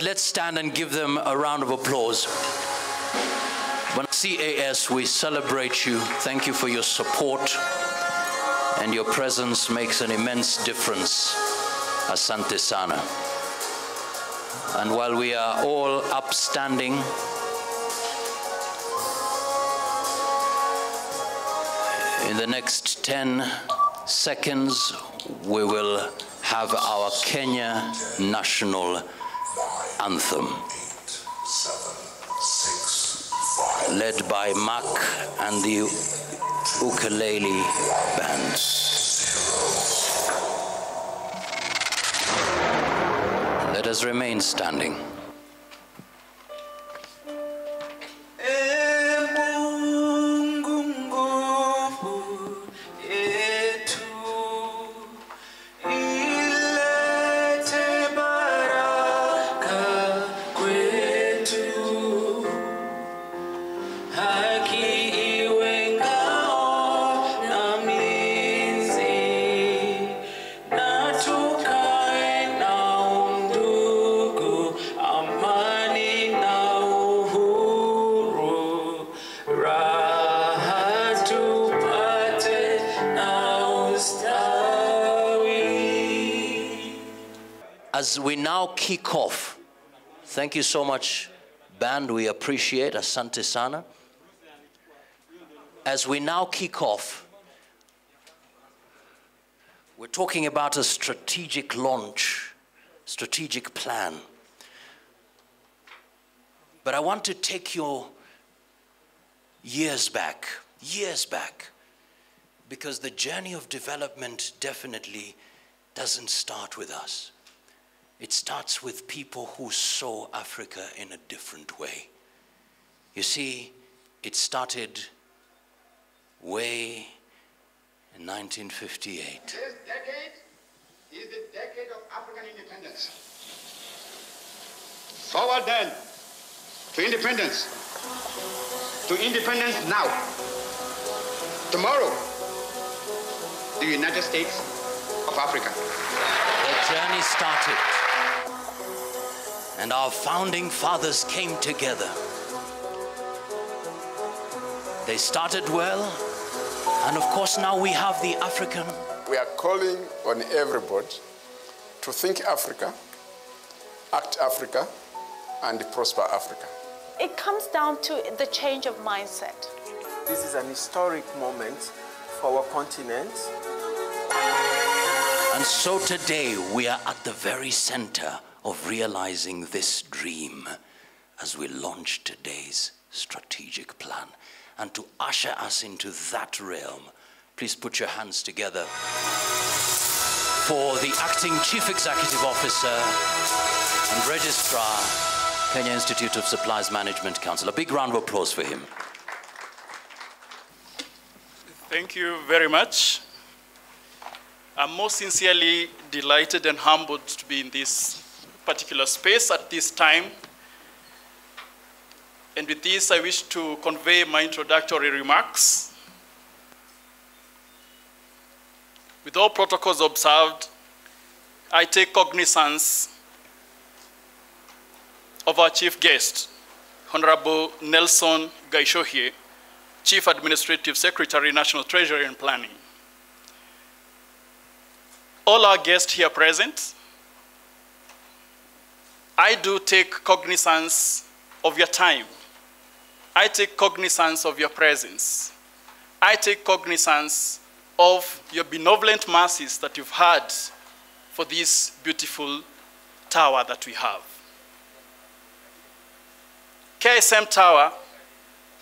let's stand and give them a round of applause. When CAS, we celebrate you. Thank you for your support, and your presence makes an immense difference. Asante sana. And while we are all upstanding, in the next 10 seconds, we will have our Kenya national anthem, led by Mac and the ukulele band. Let us remain standing. As we now kick off, thank you so much, band, we appreciate, asante sana. As we now kick off, we're talking about a strategic launch, strategic plan. But I want to take you years back, because the journey of development definitely doesn't start with us. It starts with people who saw Africa in a different way. You see, it started way in 1958. This decade is the decade of African independence. Forward then to independence. To independence now. Tomorrow, the United States of Africa. The journey started. And our founding fathers came together. They started well, and of course now we have the African. We are calling on everybody to think Africa, act Africa, and prosper Africa. It comes down to the change of mindset. This is an historic moment for our continent. And so today we are at the very center of realizing this dream as we launch today's strategic plan. And to usher us into that realm, please put your hands together for the Acting Chief Executive Officer and Registrar, Kenya Institute of Supplies Management Council. A big round of applause for him. Thank you very much. I'm most sincerely delighted and humbled to be in this particular space at this time. And with this, I wish to convey my introductory remarks. With all protocols observed, I take cognizance of our chief guest, Honorable Nelson Gaishohie, Chief Administrative Secretary, National Treasury and Planning. All our guests here present, I do take cognizance of your time. I take cognizance of your presence. I take cognizance of your benevolent mercies that you've had for this beautiful tower that we have. KSM Tower,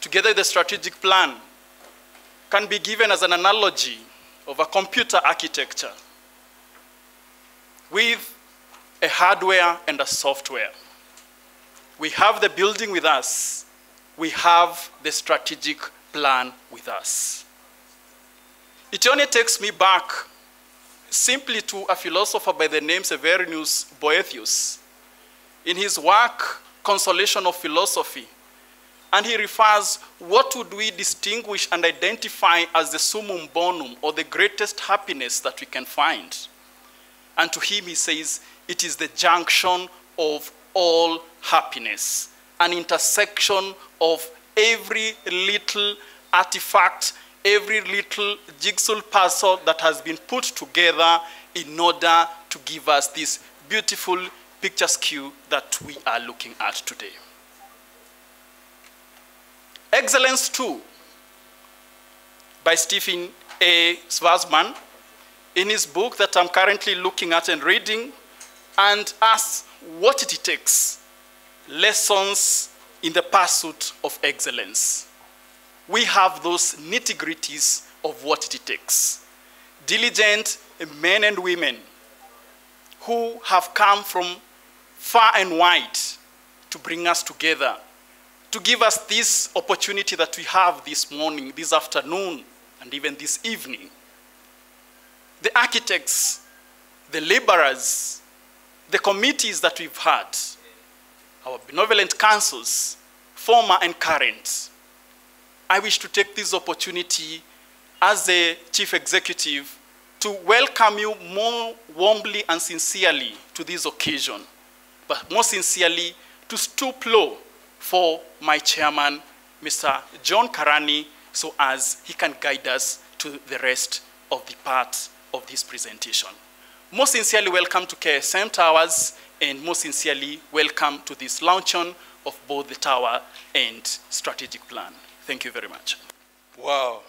together with the strategic plan, can be given as an analogy of a computer architecture with a hardware and a software. We have the building with us. We have the strategic plan with us. It only takes me back simply to a philosopher by the name Severinus Boethius in his work, Consolation of Philosophy. And he refers, what would we distinguish and identify as the summum bonum, or the greatest happiness that we can find? And to him he says, it is the junction of all happiness, an intersection of every little artifact, every little jigsaw puzzle that has been put together in order to give us this beautiful picturesque that we are looking at today. Excellence 2 by Stephen A. Schwarzman, in his book that I'm currently looking at and reading, and asks what it takes, lessons in the pursuit of excellence. We have those nitty-gritties of what it takes. Diligent men and women who have come from far and wide to bring us together, to give us this opportunity that we have this morning, this afternoon, and even this evening. The architects, the laborers, the committees that we've had, our benevolent councils, former and current. I wish to take this opportunity as the Chief Executive to welcome you more warmly and sincerely to this occasion, but more sincerely to stoop low for my chairman, Mr. John Karani, so as he can guide us to the rest of the part of this presentation. Most sincerely welcome to KSM Towers, and most sincerely welcome to this luncheon of both the tower and strategic plan. Thank you very much. Wow,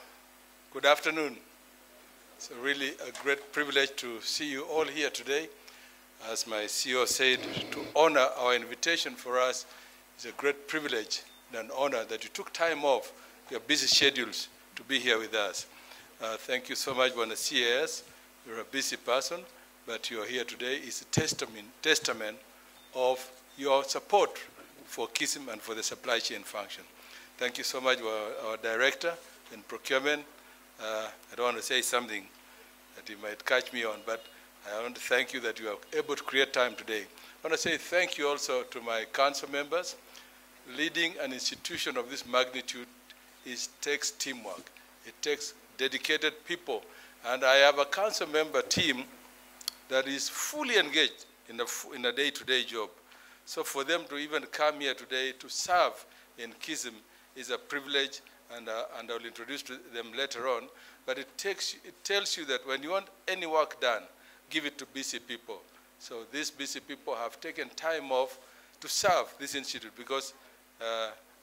good afternoon. It's really a great privilege to see you all here today. As my CEO said, to honor our invitation for us is a great privilege and an honor that you took time off your busy schedules to be here with us. Thank you so much, Bwana CAS. You're a busy person, but you're here today is a testament of your support for Kism and for the supply chain function. Thank you so much, our director in procurement. I don't want to say something that you might catch me on, but I want to thank you that you are able to create time today. I want to say thank you also to my council members. Leading an institution of this magnitude takes teamwork. It takes dedicated people. And I have a council member team that is fully engaged in a day-to-day job. So for them to even come here today to serve in Kism is a privilege, and I'll introduce them later on. But it tells you that when you want any work done, give it to busy people. So these busy people have taken time off to serve this institute, because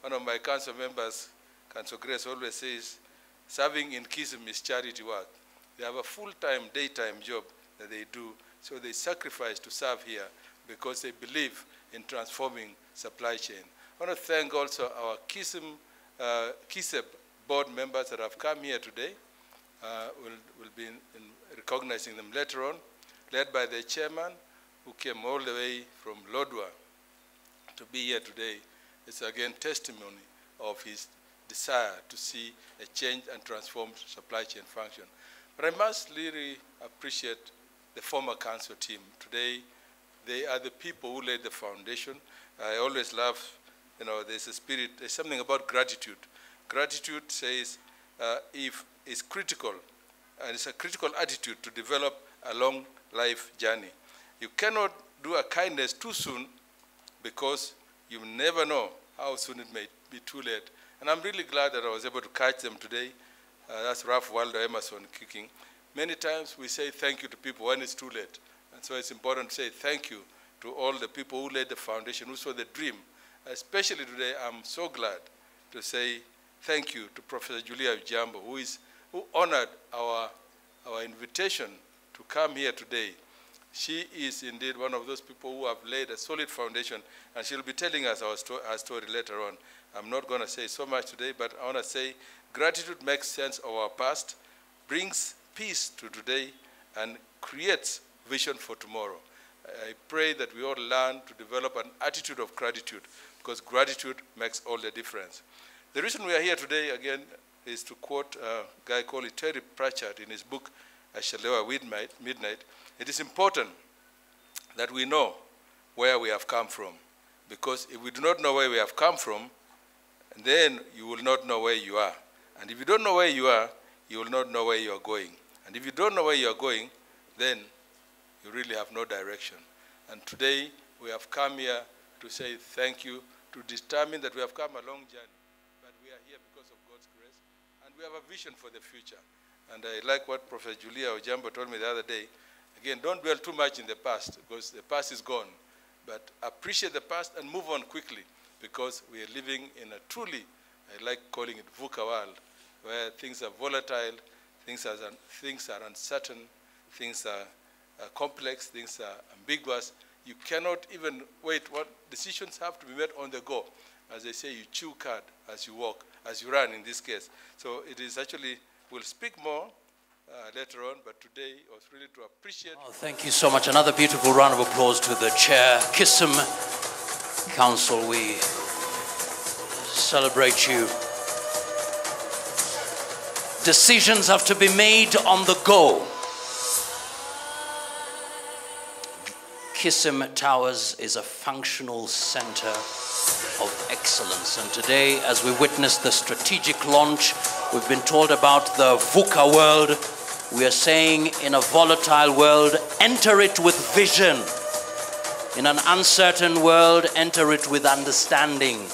one of my council members, Council Grace, always says, serving in Kism is charity work. They have a full-time, daytime job that they do, so they sacrifice to serve here because they believe in transforming supply chain. I want to thank also our Kism board members that have come here today. We'll be recognizing them later on, led by the chairman, who came all the way from Lodwar to be here today. It's again testimony of his desire to see a change and transformed supply chain function. But I must really appreciate the former council team. Today, they are the people who laid the foundation. I always love, there's a spirit, there's something about gratitude. Gratitude says it's critical, and it's a critical attitude to develop a long life journey. You cannot do a kindness too soon, because you never know how soon it may be too late. And I'm really glad that I was able to catch them today. That's Ralph Waldo Emerson kicking. Many times we say thank you to people when it's too late. And so it's important to say thank you to all the people who laid the foundation, who saw the dream. Especially today, I'm so glad to say thank you to Professor Julia Jambo, who honored our invitation to come here today. She is indeed one of those people who have laid a solid foundation, and she'll be telling us her story later on. I'm not going to say so much today, but I want to say gratitude makes sense of our past, brings peace to today, and creates vision for tomorrow. I pray that we all learn to develop an attitude of gratitude, because gratitude makes all the difference. The reason we are here today, again, is to quote a guy called Terry Pratchett in his book, I Shall Never Midnight. It is important that we know where we have come from, because if we do not know where we have come from, then you will not know where you are. And if you don't know where you are, you will not know where you are going. And if you don't know where you are going, then you really have no direction. And today we have come here to say thank you, to determine that we have come a long journey, but we are here because of God's grace, and we have a vision for the future. And I like what Professor Julia Ojambo told me the other day. Again, don't dwell too much in the past, because the past is gone. But appreciate the past and move on quickly, because we are living in a truly, I like calling it VUCA world, where things are volatile, things are uncertain, things are complex, things are ambiguous. You cannot even wait. What decisions have to be made on the go. As they say, you chew cud as you walk, as you run in this case. So it is actually, we'll speak more later on, but today it was really to appreciate. Oh, thank you so much. Another beautiful round of applause to the chair. Kism Council, we celebrate you. Decisions have to be made on the go. Kism Towers is a functional center of excellence. And today, as we witness the strategic launch, we've been told about the VUCA world. We are saying, in a volatile world, enter it with vision. In an uncertain world, enter it with understanding.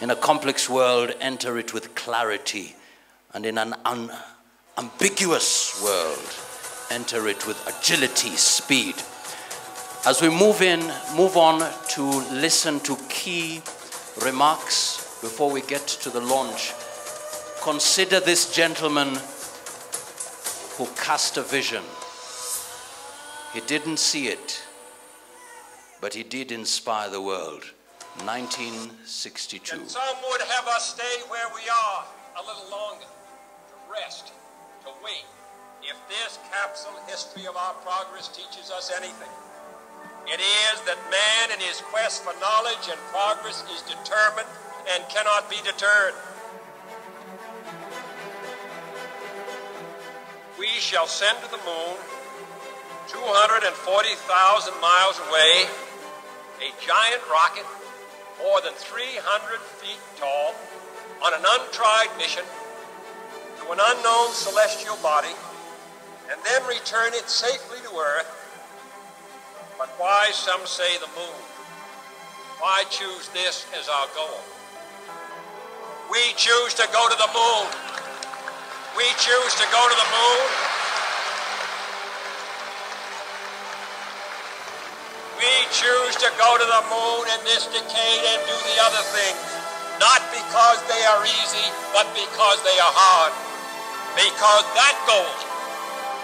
In a complex world, enter it with clarity. And in an unambiguous world, enter it with agility, speed. As we move on to listen to key remarks before we get to the launch, consider this gentleman who cast a vision. He didn't see it, but he did inspire the world. 1962. And some would have us stay where we are a little longer, to rest, to wait. If this capsule history of our progress teaches us anything, it is that man in his quest for knowledge and progress is determined and cannot be deterred. We shall send to the moon, 240,000 miles away, a giant rocket more than 300 feet tall on an untried mission to an unknown celestial body, and then return it safely to Earth. But why, some say, the moon? Why choose this as our goal? We choose to go to the moon. We choose to go to the moon. We choose to go to the moon in this decade and do the other things, not because they are easy, but because they are hard. Because that goal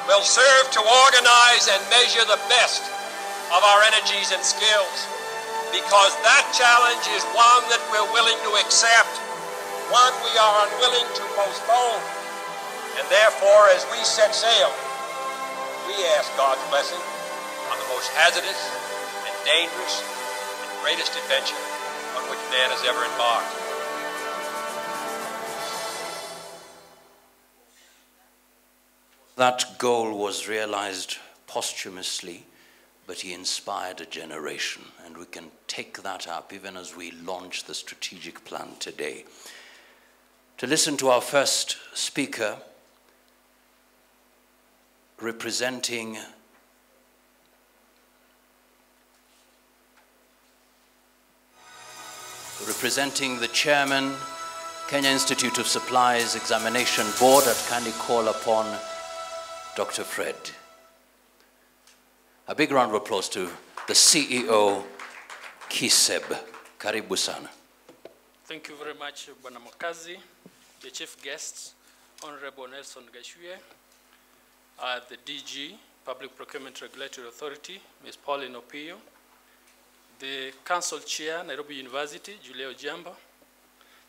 will serve to organize and measure the best of our energies and skills. Because that challenge is one that we're willing to accept, one we are unwilling to postpone. And therefore, as we set sail, we ask God's blessing on the most hazardous and dangerous and greatest adventure on which man has ever embarked. That goal was realized posthumously, but he inspired a generation, and we can take that up even as we launch the strategic plan today. To listen to our first speaker, representing the chairman, Kenya Institute of Supplies Examination Board, I'd kindly call upon Dr. Fred. A big round of applause to the CEO, Kism. Karibu sana. Thank you very much, Bwana Mokazi, the chief guests, Honorable Nelson Gashue, the DG, Public Procurement Regulatory Authority, Ms. Pauline Opio, the Council Chair, Nairobi University, Julia Ojambo,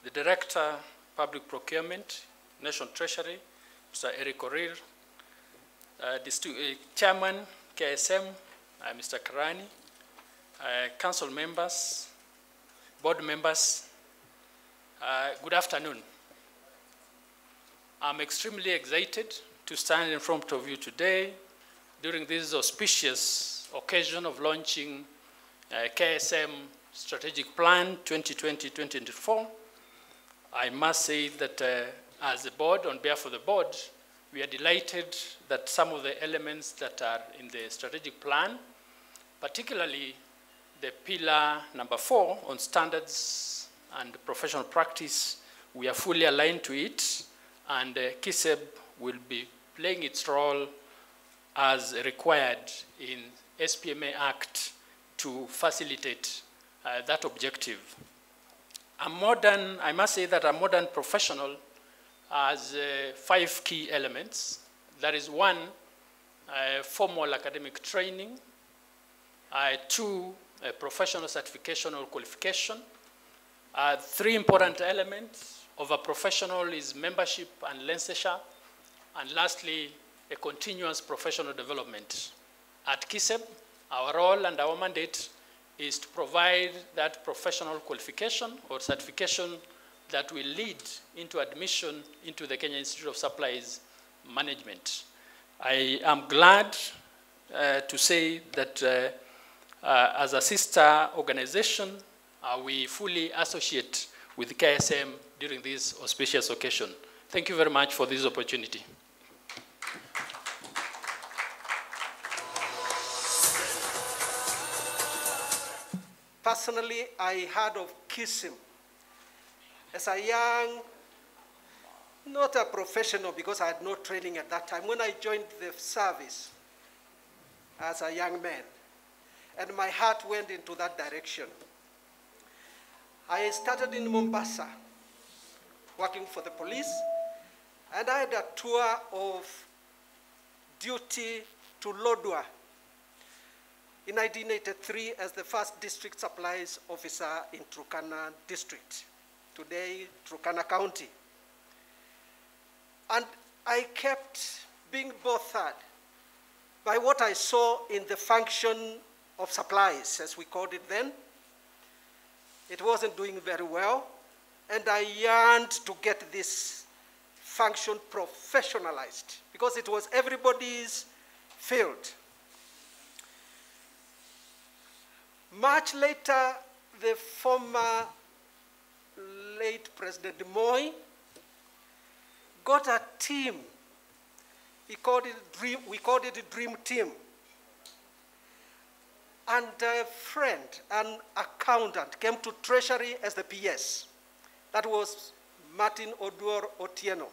the Director, Public Procurement, National Treasury, Mr. Eric Orir, Chairman, KSM, Mr. Karani, Council members, board members, good afternoon. I'm extremely excited to stand in front of you today during this auspicious occasion of launching KSM Strategic Plan 2020-2024. I must say that as a board, on behalf of the board, we are delighted that some of the elements that are in the strategic plan, particularly the pillar number 4 on standards and professional practice, we are fully aligned to it, and Kism will be playing its role as required in SPMA Act to facilitate that objective. I must say that a modern professional has 5 key elements. That is 1, formal academic training, 2, professional certification or qualification. 3 important elements of a professional is membership and licensure, and lastly, a continuous professional development. At Kism, our role and our mandate is to provide that professional qualification or certification that will lead into admission into the Kenya Institute of Supplies Management. I am glad to say that as a sister organization, we fully associate with KSM during this auspicious occasion. Thank you very much for this opportunity. Personally, I heard of Kism as a young, not a professional because I had no training at that time, when I joined the service as a young man. And my heart went into that direction. I started in Mombasa, working for the police, and I had a tour of duty to Lodwar in 1983 as the first district supplies officer in Turkana district, today Turkana County. And I kept being bothered by what I saw in the function of supplies, as we called it then. It wasn't doing very well, and I yearned to get this function professionalized because it was everybody's field. Much later, the former late President Moi got a team. We called it a dream team. And a friend, an accountant, came to Treasury as the PS. That was Martin Oduor Otieno.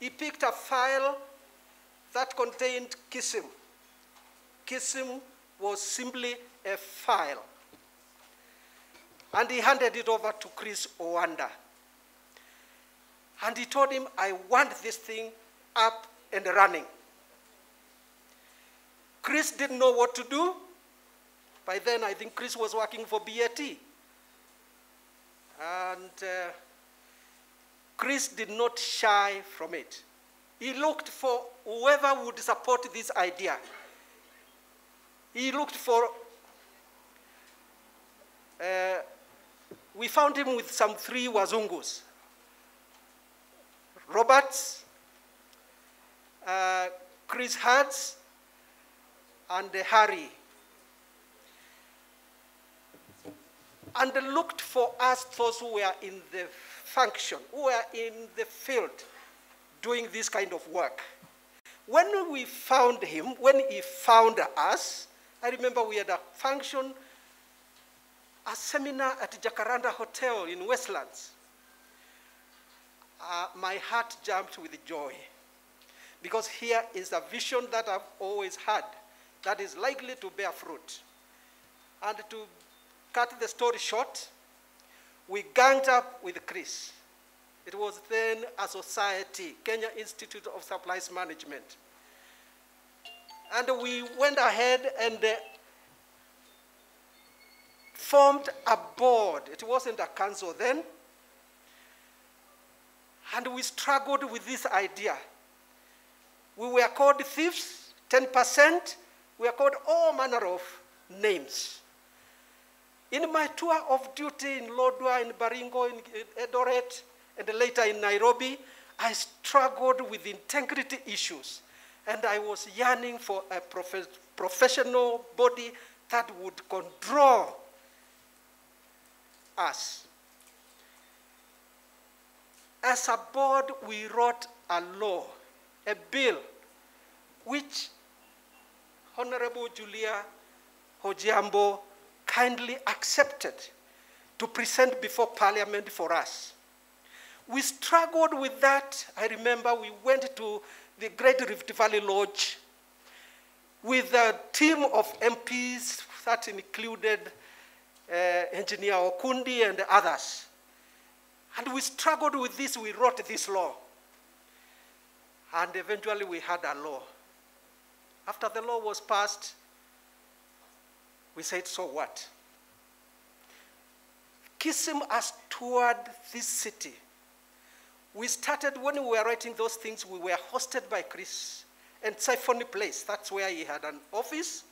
He picked a file that contained Kism. Kism was simply a file. And he handed it over to Chris Owanda. And he told him, I want this thing up and running. Chris didn't know what to do. By then, I think Chris was working for BAT. And Chris did not shy from it. He looked for whoever would support this idea. He looked for, we found him with some 3 Wazungus. Roberts, Chris Hertz, and Harry. And looked for us, those who were in the function, who were in the field doing this kind of work. When we found him, when he found us, I remember we had a function, a seminar at Jacaranda Hotel in Westlands. My heart jumped with joy because here is a vision that I've always had that is likely to bear fruit. And to cut the story short, we ganged up with Chris. It was then a society, Kenya Institute of Supplies Management. And we went ahead and formed a board. It wasn't a council then. And we struggled with this idea. We were called thieves, 10%. We were called all manner of names. In my tour of duty in Lodwar, in Baringo, in Eldoret, and later in Nairobi, I struggled with integrity issues. And I was yearning for a professional body that would control us. As a board, we wrote a law, a bill, which Honorable Julia Hojiambo kindly accepted to present before Parliament for us. We struggled with that. I remember we went to the Great Rift Valley Lodge with a team of MPs that included Engineer Okundi and others. And we struggled with this. We wrote this law. And eventually we had a law. After the law was passed, we said, so what? Kism has toured this city. We started, when we were writing those things, we were hosted by Chris and Symphony Place. That's where he had an office.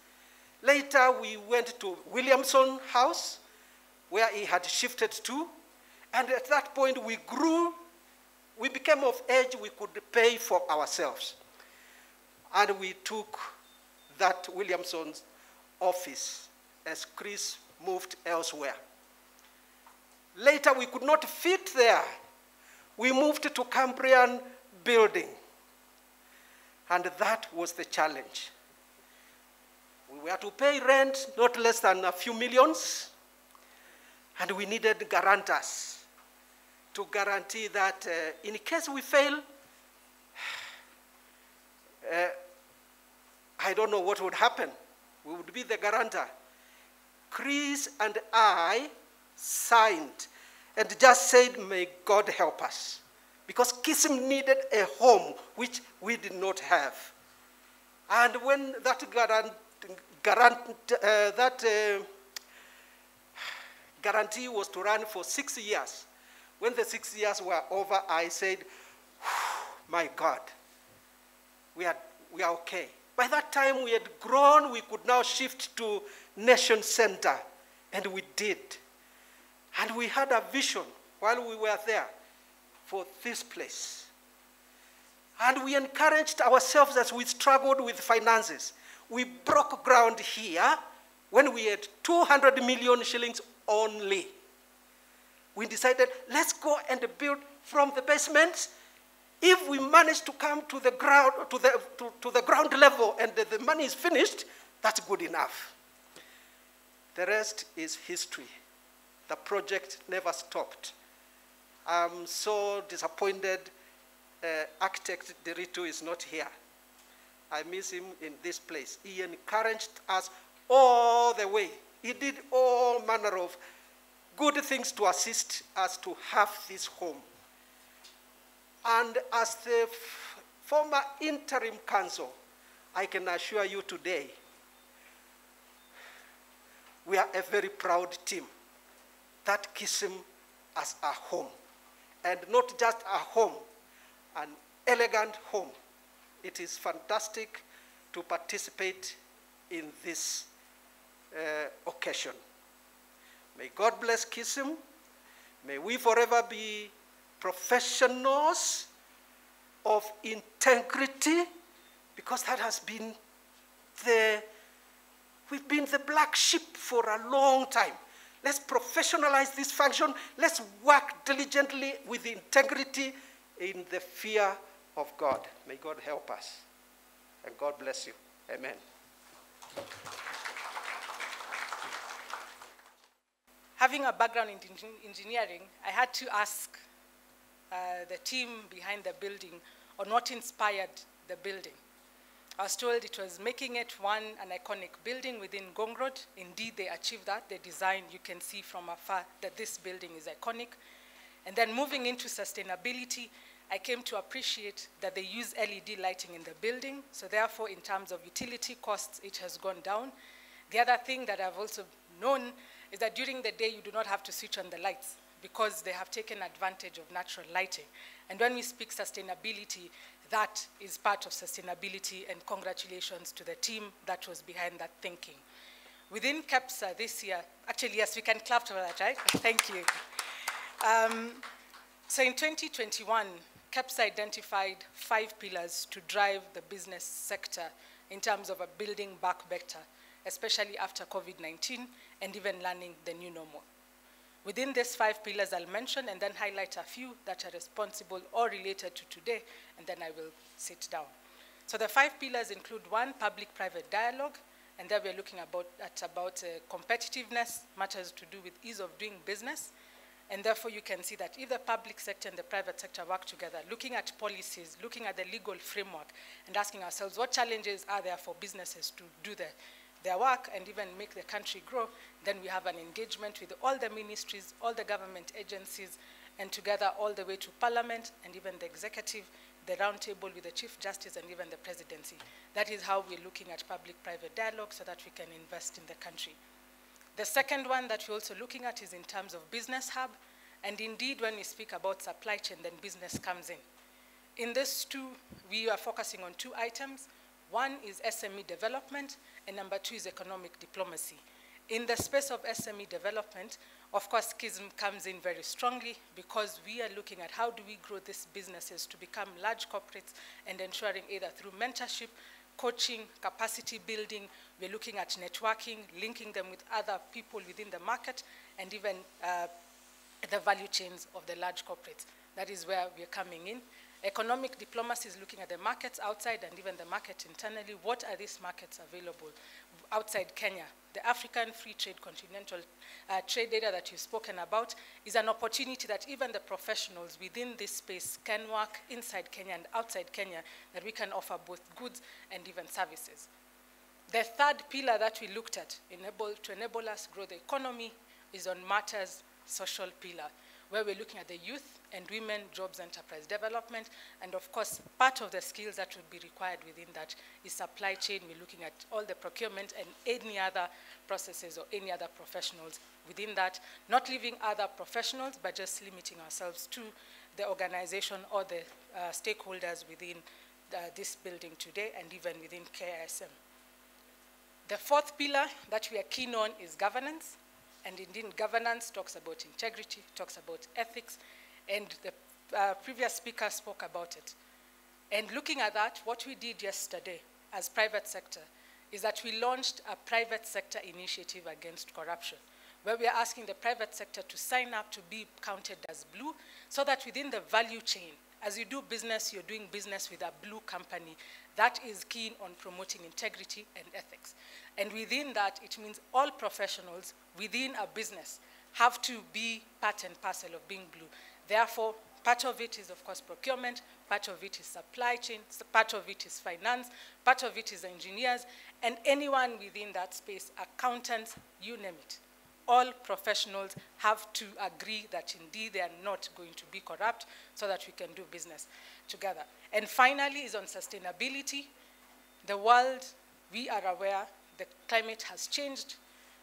Later, we went to Williamson House, where he had shifted to. And at that point, we grew. We became of age. We could pay for ourselves. And we took that Williamson's office as Chris moved elsewhere. Later, we could not fit there. We moved to Cambrian building. And that was the challenge. We were to pay rent, not less than a few millions. And we needed guarantors to guarantee that in case we fail, I don't know what would happen. We would be the guarantor. Chris and I signed and just said, may God help us. Because Kism needed a home, which we did not have. And when that guarantee was to run for 6 years, when the 6 years were over, I said, my God, we are okay. By that time, we had grown. We could now shift to Nation Center, and we did. And we had a vision while we were there for this place. And we encouraged ourselves as we struggled with finances. We broke ground here when we had 200 million shillings only. We decided, let's go and build from the basement. If we manage to come to the ground, to the ground level and the money is finished, that's good enough. The rest is history. The project never stopped. I'm so disappointed architect Deritu is not here. I miss him in this place. He encouraged us all the way. He did all manner of good things to assist us to have this home. And as the former interim council, I can assure you today, we are a very proud team that Kism as a home. And not just a home, an elegant home. It is fantastic to participate in this occasion. May God bless Kism. May we forever be professionals of integrity, because that has been we've been the black sheep for a long time. Let's professionalize this function. Let's work diligently with integrity in the fear of God. May God help us. And God bless you. Amen. Having a background in engineering, I had to ask the team behind the building on what inspired the building. I was told it was making it an iconic building within Ngong Road. Indeed, they achieved that. The design, you can see from afar that this building is iconic. And then moving into sustainability, I came to appreciate that they use LED lighting in the building. So therefore, in terms of utility costs, it has gone down. The other thing that I've also known is that during the day, you do not have to switch on the lights because they have taken advantage of natural lighting. And when we speak sustainability, that is part of sustainability, and congratulations to the team that was behind that thinking. Within KEPSA this year, actually, yes, we can clap for that, right? Thank you. So in 2021, KEPSA identified 5 pillars to drive the business sector in terms of a building back better, especially after COVID-19 and even learning the new normal. Within these 5 pillars, I'll mention and then highlight a few that are responsible or related to today, and then I will sit down. So the 5 pillars include 1, public-private dialogue, and there we're looking at competitiveness, matters to do with ease of doing business. And therefore, you can see that if the public sector and the private sector work together, looking at policies, looking at the legal framework, and asking ourselves what challenges are there for businesses to do their work and even make the country grow, then we have an engagement with all the ministries, all the government agencies, and together all the way to Parliament and even the executive, the round table with the Chief Justice and even the presidency. That is how we're looking at public-private dialogue so that we can invest in the country. The second one that we're also looking at is in terms of business hub. And indeed, when we speak about supply chain, then business comes in. In this too, we are focusing on two items. One is SME development, and number two is economic diplomacy. In the space of SME development, of course, Kism comes in very strongly because we are looking at how do we grow these businesses to become large corporates and ensuring either through mentorship, coaching, capacity building, we're looking at networking, linking them with other people within the market, and even the value chains of the large corporates. That is where we're coming in. Economic diplomacy is looking at the markets outside and even the market internally. What are these markets available outside Kenya? The African Free Trade Continental Trade Area that you've spoken about is an opportunity that even the professionals within this space can work inside Kenya and outside Kenya, that we can offer both goods and even services. The third pillar that we looked at to enable us grow the economy is on matters social pillar, where we're looking at the youth and women jobs enterprise development. And of course, part of the skills that would be required within that is supply chain. We're looking at all the procurement and any other processes or any other professionals within that, not leaving other professionals, but just limiting ourselves to the organization or the stakeholders within this building today and even within KISM. The fourth pillar that we are keen on is governance. And indeed, governance talks about integrity, talks about ethics, and the previous speaker spoke about it. And looking at that, what we did yesterday as private sector is that we launched a private sector initiative against corruption, where we are asking the private sector to sign up to be counted as blue, so that within the value chain, as you do business, you're doing business with a blue company that is keen on promoting integrity and ethics. And within that, it means all professionals within a business have to be part and parcel of being blue. Therefore, part of it is, of course, procurement, part of it is supply chain, part of it is finance, part of it is engineers, and anyone within that space, accountants, you name it. All professionals have to agree that indeed they are not going to be corrupt so that we can do business together. And finally is on sustainability. The world, we are aware, the climate has changed.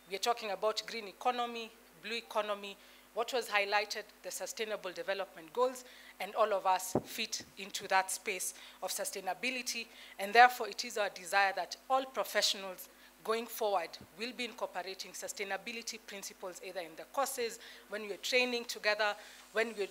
We are talking about green economy, blue economy. What was highlighted, the Sustainable Development Goals, and all of us fit into that space of sustainability. And therefore, it is our desire that all professionals going forward will be incorporating sustainability principles either in the courses, when we're training together, when we're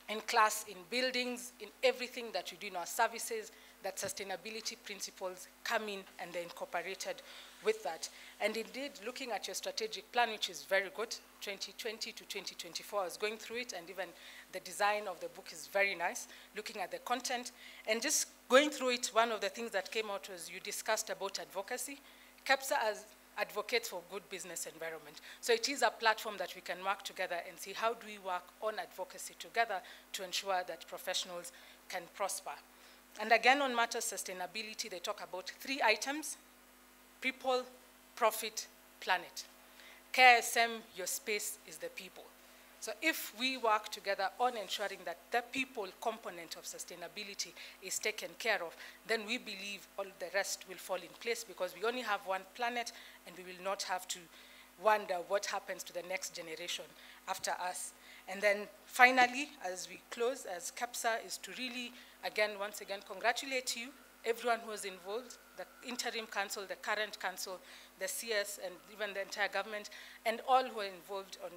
in class, in buildings, in everything that we do in our services, that sustainability principles come in and they're incorporated with that. And indeed, looking at your strategic plan, which is very good, 2020 to 2024, I was going through it, and even the design of the book is very nice, looking at the content. And just going through it, one of the things that came out was you discussed about advocacy. KEPSA advocates for good business environment. So it is a platform that we can work together and see how do we work on advocacy together to ensure that professionals can prosper. And again, on matters sustainability, they talk about 3 items: people, profit, planet. KISM, your space is the people. So if we work together on ensuring that the people component of sustainability is taken care of, then we believe all the rest will fall in place, because we only have one planet and we will not have to wonder what happens to the next generation after us. And then finally, as we close, as KEPSA, is to really, again, once again, congratulate you, everyone who was involved, the interim council, the current council, the CS, and even the entire government, and all who are involved on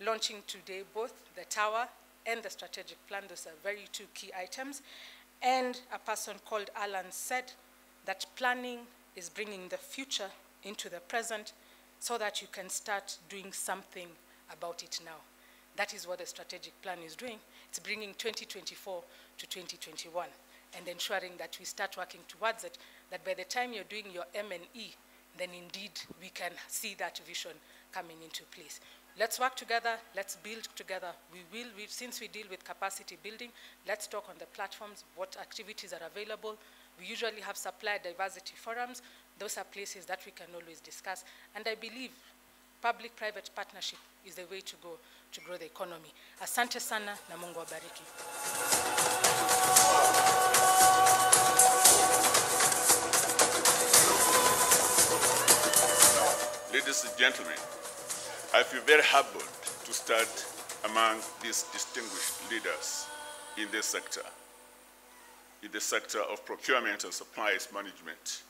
launching today both the tower and the strategic plan. Those are very 2 key items. And a person called Alan said that planning is bringing the future into the present so that you can start doing something about it now. That is what the strategic plan is doing. It's bringing 2024 to 2021 and ensuring that we start working towards it, that by the time you're doing your M&E, then indeed we can see that vision coming into place. Let's work together, let's build together. Since we deal with capacity building, let's talk on the platforms, what activities are available. We usually have supplier diversity forums. Those are places that we can always discuss. And I believe public-private partnership is the way to go to grow the economy. Asante sana na Mungu wabariki. Ladies and gentlemen, I feel very humbled to stand among these distinguished leaders in this sector, in the sector of procurement and supplies management,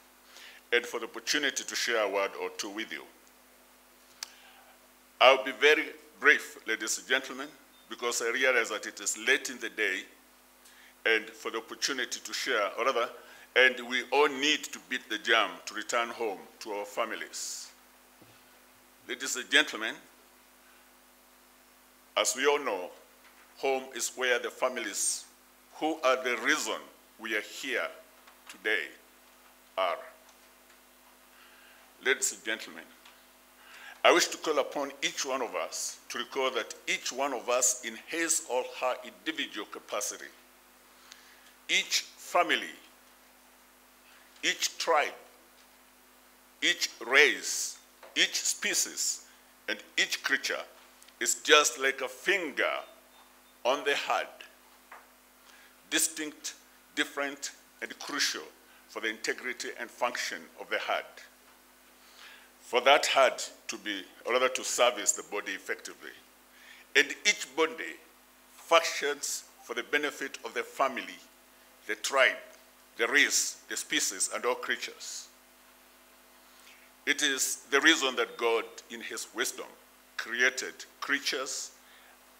and for the opportunity to share a word or two with you. I'll be very brief, ladies and gentlemen, because I realize that it is late in the day, and for the opportunity to share, or rather, and we all need to beat the jam to return home to our families. Ladies and gentlemen, as we all know, home is where the families who are the reason we are here today are. Ladies and gentlemen, I wish to call upon each one of us to recall that each one of us in his or her individual capacity, each family, each tribe, each race, each species, and each creature is just like a finger on the heart, distinct, different, and crucial for the integrity and function of the heart. For that heart to be, or rather to service the body effectively. And each body functions for the benefit of the family, the tribe, the race, the species, and all creatures. It is the reason that God, in his wisdom, created creatures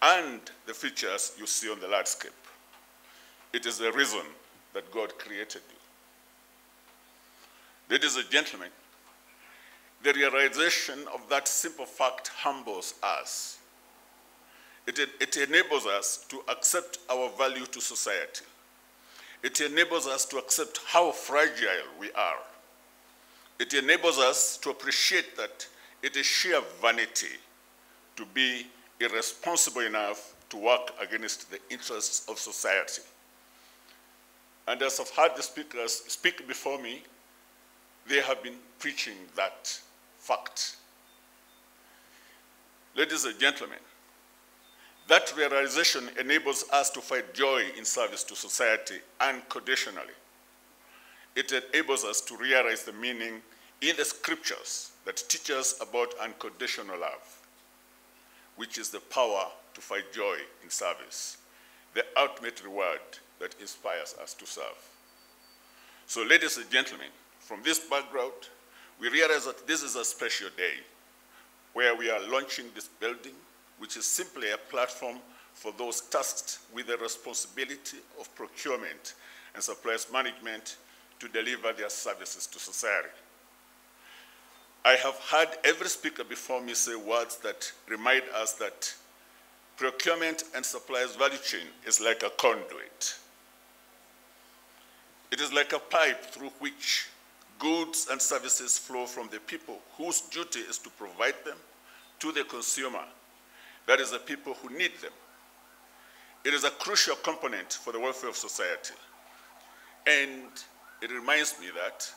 and the features you see on the landscape. It is the reason that God created you. Ladies and gentlemen, the realization of that simple fact humbles us. It enables us to accept our value to society. It enables us to accept how fragile we are. It enables us to appreciate that it is sheer vanity to be irresponsible enough to work against the interests of society. And as I've heard the speakers speak before me, they have been preaching that fact. Ladies and gentlemen, that realization enables us to find joy in service to society unconditionally. It enables us to realize the meaning in the scriptures that teach us about unconditional love, which is the power to find joy in service, the ultimate reward that inspires us to serve. So, ladies and gentlemen, from this background, we realize that this is a special day where we are launching this building, which is simply a platform for those tasked with the responsibility of procurement and supplies management to deliver their services to society. I have heard every speaker before me say words that remind us that procurement and supplies value chain is like a conduit. It is like a pipe through which goods and services flow from the people whose duty is to provide them to the consumer, that is the people who need them. It is a crucial component for the welfare of society. And it reminds me that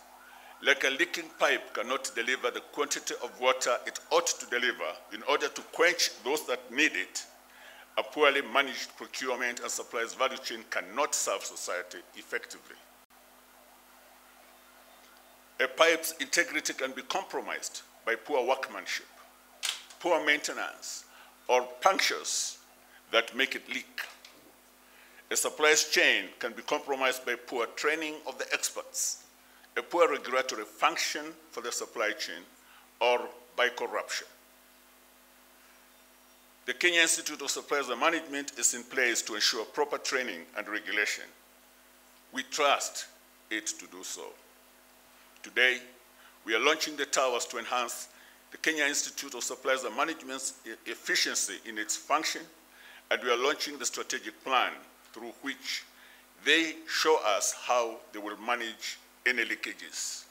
like a leaking pipe cannot deliver the quantity of water it ought to deliver in order to quench those that need it, a poorly managed procurement and supplies value chain cannot serve society effectively. A pipe's integrity can be compromised by poor workmanship, poor maintenance, or punctures that make it leak. A supplies chain can be compromised by poor training of the experts, a poor regulatory function for the supply chain, or by corruption. The Kenya Institute of Supplies and Management is in place to ensure proper training and regulation. We trust it to do so. Today, we are launching the towers to enhance the Kenya Institute of Supplies and Management's efficiency in its function, and we are launching the strategic plan through which they show us how they will manage any leakages.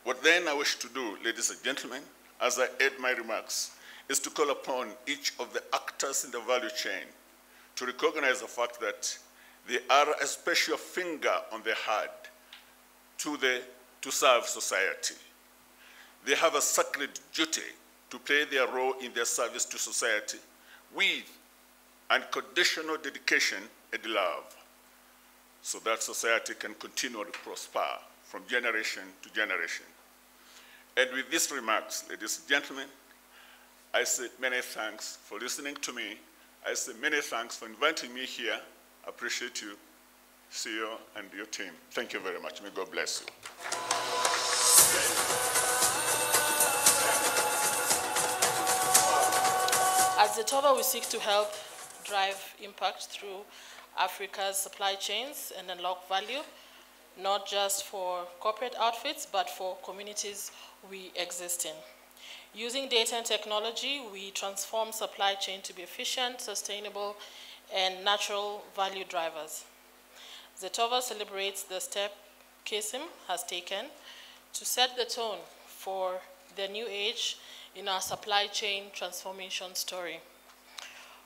What then I wish to do, ladies and gentlemen, as I add my remarks, is to call upon each of the actors in the value chain to recognize the fact that they are a special finger on the heart to serve society. They have a sacred duty to play their role in their service to society with unconditional dedication and love, so that society can continue to prosper from generation to generation. And with these remarks, ladies and gentlemen, I say many thanks for listening to me. I say many thanks for inviting me here. I appreciate you, CEO, and your team. Thank you very much. May God bless you. As the TOVA, we seek to help drive impact through Africa's supply chains and unlock value, not just for corporate outfits, but for communities we exist in. Using data and technology, we transform supply chain to be efficient, sustainable, and natural value drivers. Zetova celebrates the step Kism has taken to set the tone for the new age in our supply chain transformation story.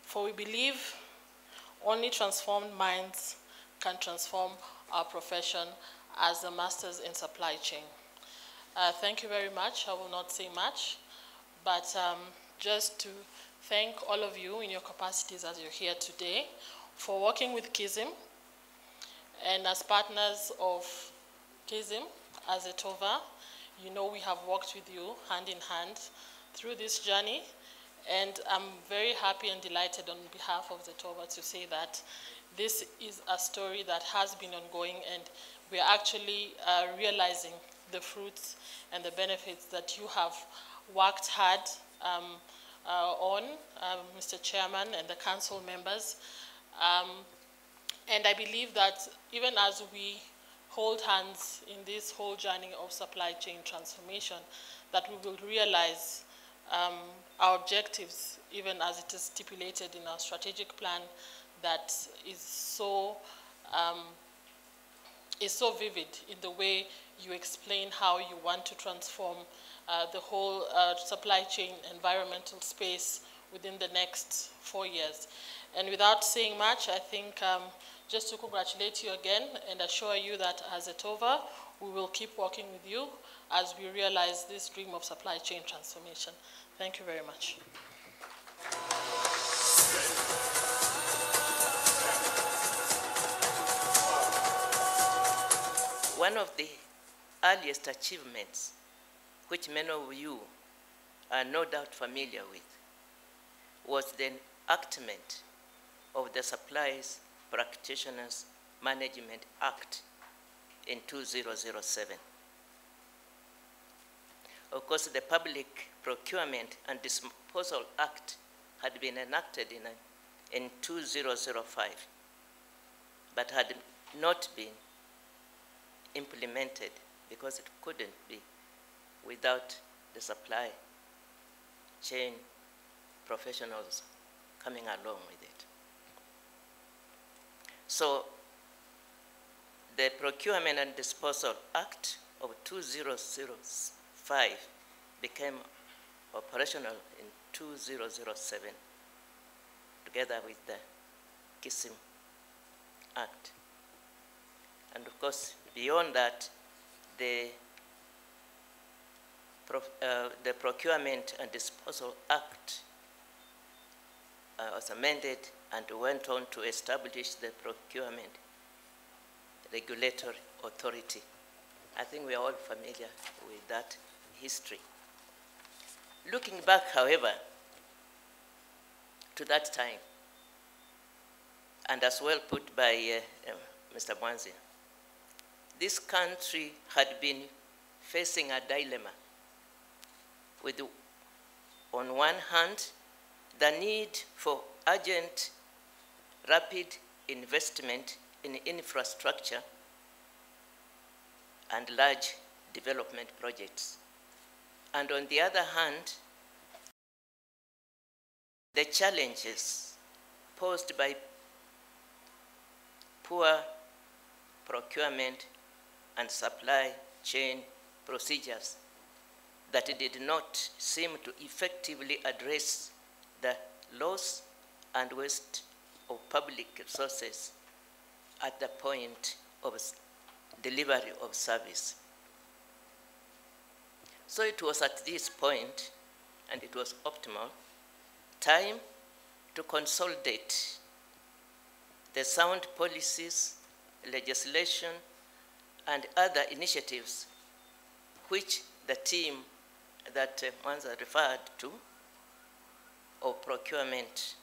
For we believe only transformed minds can transform our profession as the masters in supply chain. Thank you very much. I will not say much, but just to thank all of you in your capacities as you're here today for working with Kism, and as partners of Kism, as a TOVA, you know we have worked with you hand in hand through this journey, and I'm very happy and delighted on behalf of the TOVA to say that this is a story that has been ongoing, and we are actually realizing the fruits and the benefits that you have worked hard on, Mr. Chairman and the council members. And I believe that even as we hold hands in this whole journey of supply chain transformation, that we will realize our objectives, even as it is stipulated in our strategic plan, that is so vivid in the way you explain how you want to transform the whole supply chain environmental space within the next 4 years. And without saying much, I think just to congratulate you again and assure you that as a TOVA, we will keep working with you as we realize this dream of supply chain transformation. Thank you very much. One of the earliest achievements, which many of you are no doubt familiar with, was the enactment of the Supplies Practitioners Management Act in 2007. Of course, the Public Procurement and Disposal Act had been enacted in 2005, but had not been implemented because it couldn't be without the supply chain professionals coming along with it. So the Procurement and Disposal Act of 2005 became operational in 2007 together with the Kism Act. And of course, beyond that, the Procurement and Disposal Act was amended and went on to establish the Procurement Regulatory Authority. I think we are all familiar with that history. Looking back, however, to that time, and as well put by Mr. Mwanzi, this country had been facing a dilemma with, on one hand, the need for urgent, rapid investment in infrastructure and large development projects. And on the other hand, the challenges posed by poor procurement and supply chain procedures that did not seem to effectively address the loss and waste of public resources at the point of delivery of service. So it was at this point, and it was optimal, time to consolidate the sound policies, legislation, and other initiatives which the team that Mwanza referred to, of procurement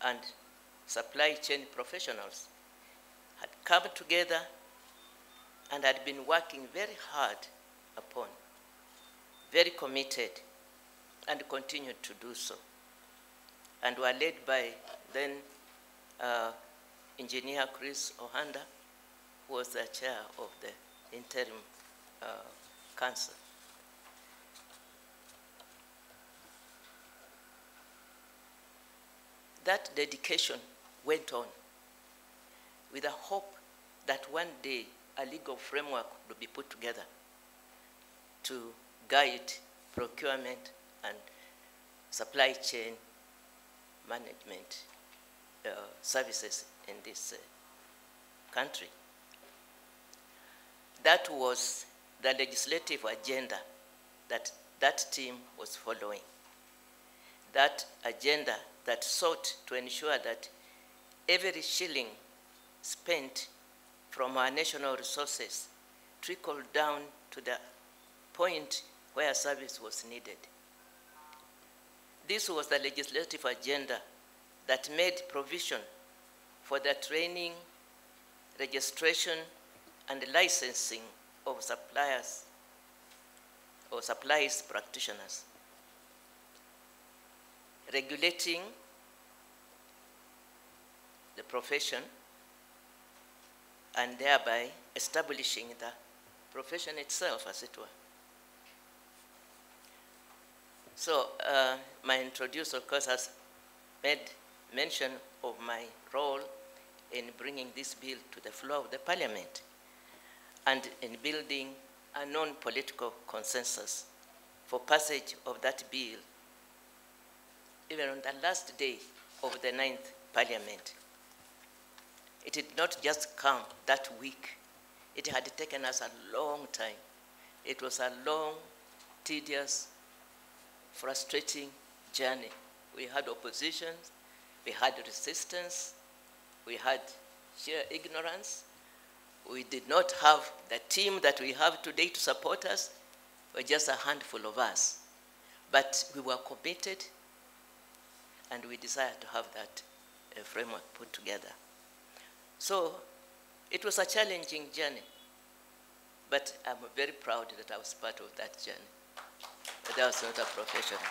and supply chain professionals, had come together and had been working very hard upon, very committed, and continued to do so, and were led by then Engineer Chris Ohanda, who was the chair of the interim council. That dedication went on with a hope that one day a legal framework would be put together to guide procurement and supply chain management services in this country. That was the legislative agenda that that team was following. That agenda that sought to ensure that every shilling spent from our national resources trickled down to the point where service was needed. This was the legislative agenda that made provision for the training, registration, and licensing of suppliers or supplies practitioners, regulating the profession and thereby establishing the profession itself, as it were. So my introducer, of course, has made mention of my role in bringing this bill to the floor of the parliament and in building a non-political consensus for passage of that bill even on the last day of the 9th parliament. It did not just come that week. It had taken us a long time. It was a long, tedious, frustrating journey. We had oppositions, we had resistance, we had sheer ignorance. We did not have the team that we have today to support us. We were just a handful of us. But we were committed, and we desired to have that framework put together. So it was a challenging journey, but I'm very proud that I was part of that journey. But I was not a professional.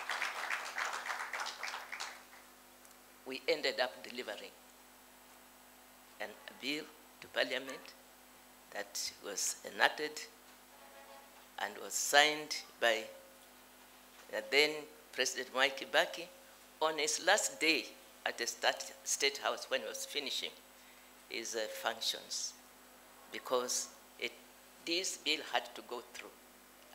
We ended up delivering a bill to Parliament that was enacted and was signed by then President Mwai Kibaki on his last day at the State House when he was finishing his functions, because this bill had to go through,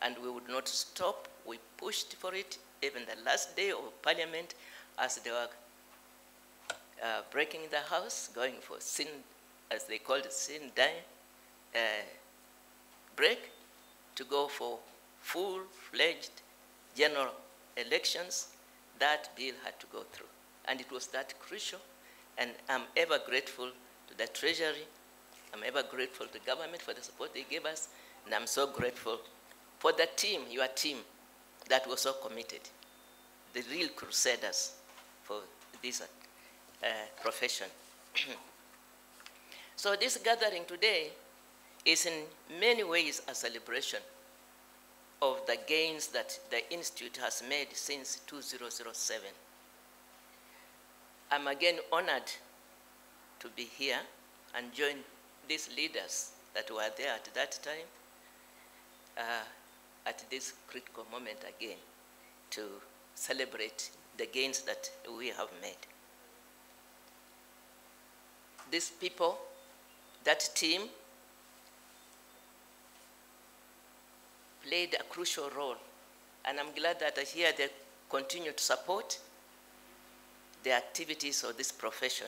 and we would not stop. We pushed for it even the last day of Parliament as they were breaking the House, going for sin, as they called it, sin dying break, to go for full-fledged general elections. That bill had to go through. And it was that crucial, and I'm ever grateful to the Treasury. I'm ever grateful to the government for the support they gave us, and I'm so grateful for the team, your team, that was so committed, the real crusaders for this profession. So this gathering today is in many ways a celebration of the gains that the Institute has made since 2007. I'm again honored to be here and join these leaders that were there at that time at this critical moment again to celebrate the gains that we have made. These people, that team, played a crucial role. And I'm glad that here they continue to support the activities of this profession.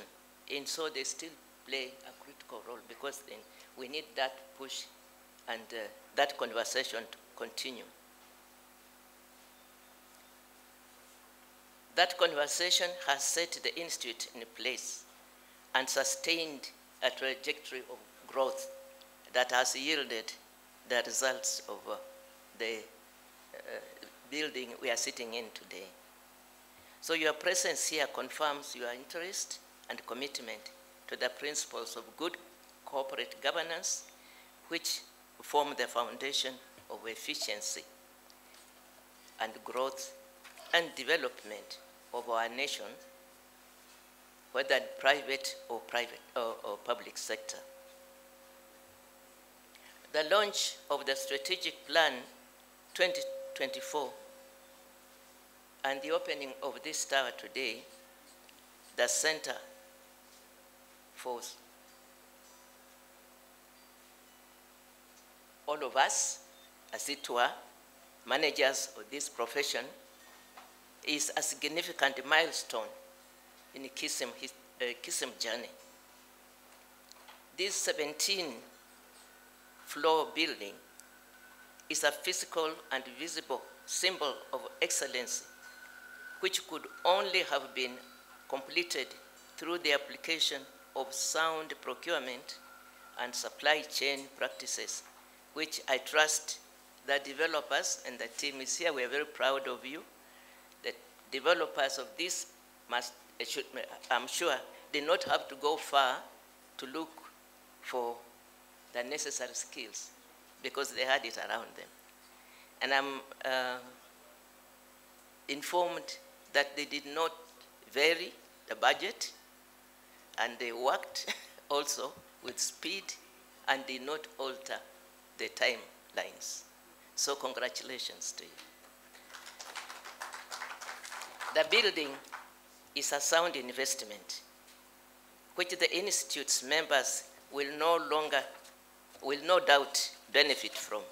And so they still play a critical role, because then we need that push and that conversation to continue. That conversation has set the Institute in place and sustained a trajectory of growth that has yielded the results of the building we are sitting in today. So your presence here confirms your interest and commitment to the principles of good corporate governance, which form the foundation of efficiency and growth and development of our nation, whether private or public sector. The launch of the Strategic Plan 2024 and the opening of this tower today, the Center for all of us, as it were, managers of this profession, is a significant milestone in the Kism journey. This 17-floor building is a physical and visible symbol of excellence, which could only have been completed through the application of sound procurement and supply chain practices, which I trust the developers, and the team is here, we are very proud of you. The developers of this I'm sure, did not have to go far to look for the necessary skills, because they had it around them. And I'm informed that they did not vary the budget, and they worked also with speed and did not alter the timelines. So congratulations to you. The building is a sound investment, which the Institute's members will no doubt benefit from,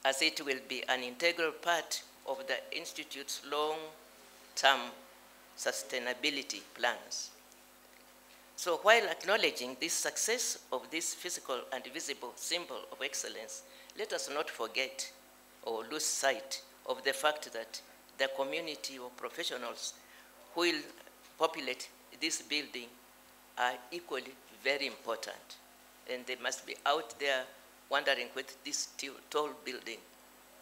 as it will be an integral part of the Institute's long-term sustainability plans. So while acknowledging this success of this physical and visible symbol of excellence, let us not forget or lose sight of the fact that the community of professionals who will populate this building are equally very important. And they must be out there wondering what this tall building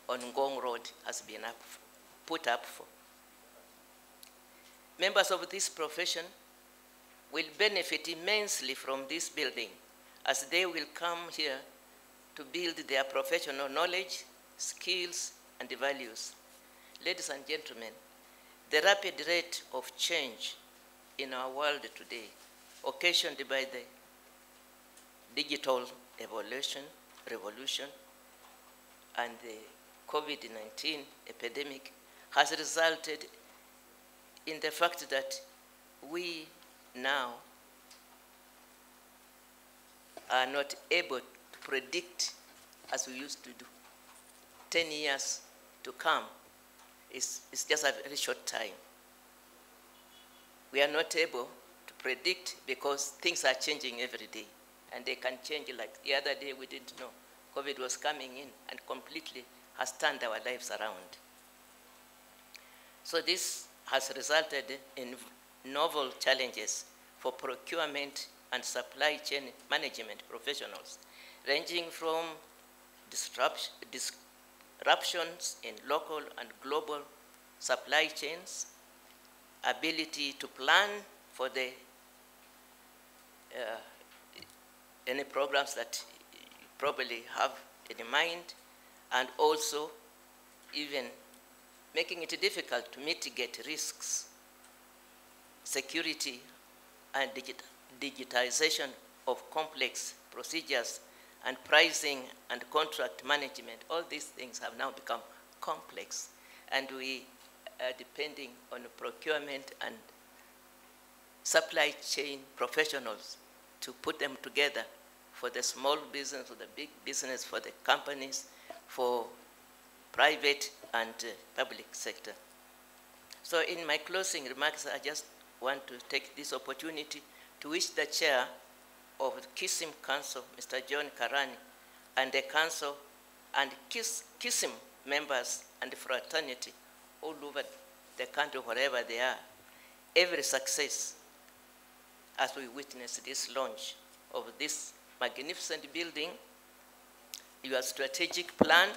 on Ngong Road has been put up for. Members of this profession will benefit immensely from this building, as they will come here to build their professional knowledge, skills, and values. Ladies and gentlemen, the rapid rate of change in our world today, occasioned by the digital revolution, and the COVID-19 epidemic, has resulted in the fact that we now are not able to predict as we used to do. 10 years to come is just a very short time. We are not able to predict because things are changing every day, and they can change. Like the other day, we didn't know COVID was coming in and completely has turned our lives around. So this has resulted in novel challenges for procurement and supply chain management professionals, ranging from disruptions in local and global supply chains, ability to plan for the any programs that you probably have in mind, and also even making it difficult to mitigate risks, security, and digitization of complex procedures, and pricing and contract management. All these things have now become complex, and we are depending on procurement and supply chain professionals to put them together for the small business, for the big business, for the companies, for private and public sector. So in my closing remarks, I just want to take this opportunity to wish the chair of the Kism Council, Mr. John Karani, and the council and Kism members and the fraternity all over the country, wherever they are, every success as we witness this launch of this magnificent building, your strategic plan,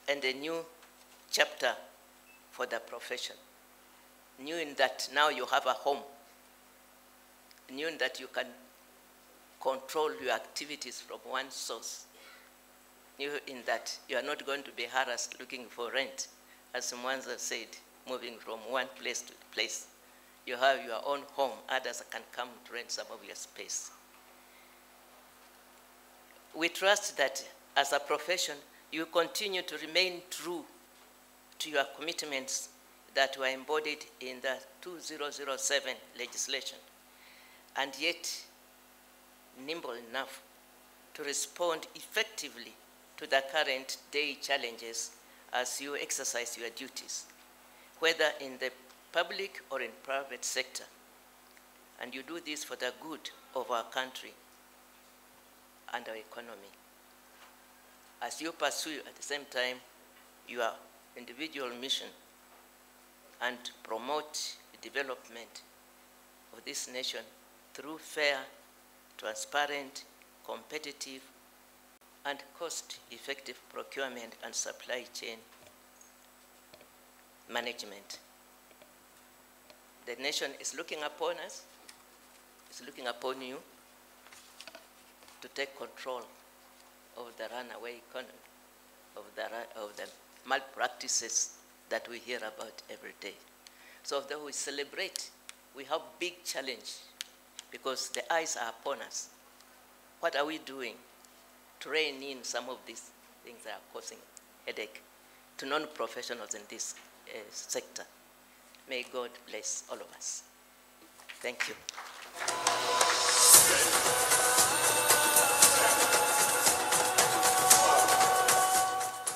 and a new chapter for the profession. New in that now you have a home. New in that you can control your activities from one source. New in that you are not going to be harassed looking for rent, as Mwanza said, moving from one place to place. You have your own home. Others can come to rent some of your space. We trust that as a profession, you continue to remain true to your commitments that were embodied in the 2007 legislation, and yet nimble enough to respond effectively to the current day challenges as you exercise your duties, whether in the public or in private sector. And you do this for the good of our country and our economy. As you pursue at the same time your individual mission and promote the development of this nation through fair, transparent, competitive, and cost-effective procurement and supply chain management. The nation is looking upon us, is looking upon you to take control of the runaway economy, of the malpractices that we hear about every day. So though we celebrate, we have big challenge because the eyes are upon us. What are we doing to rein in some of these things that are causing headache to non-professionals in this sector? May God bless all of us. Thank you.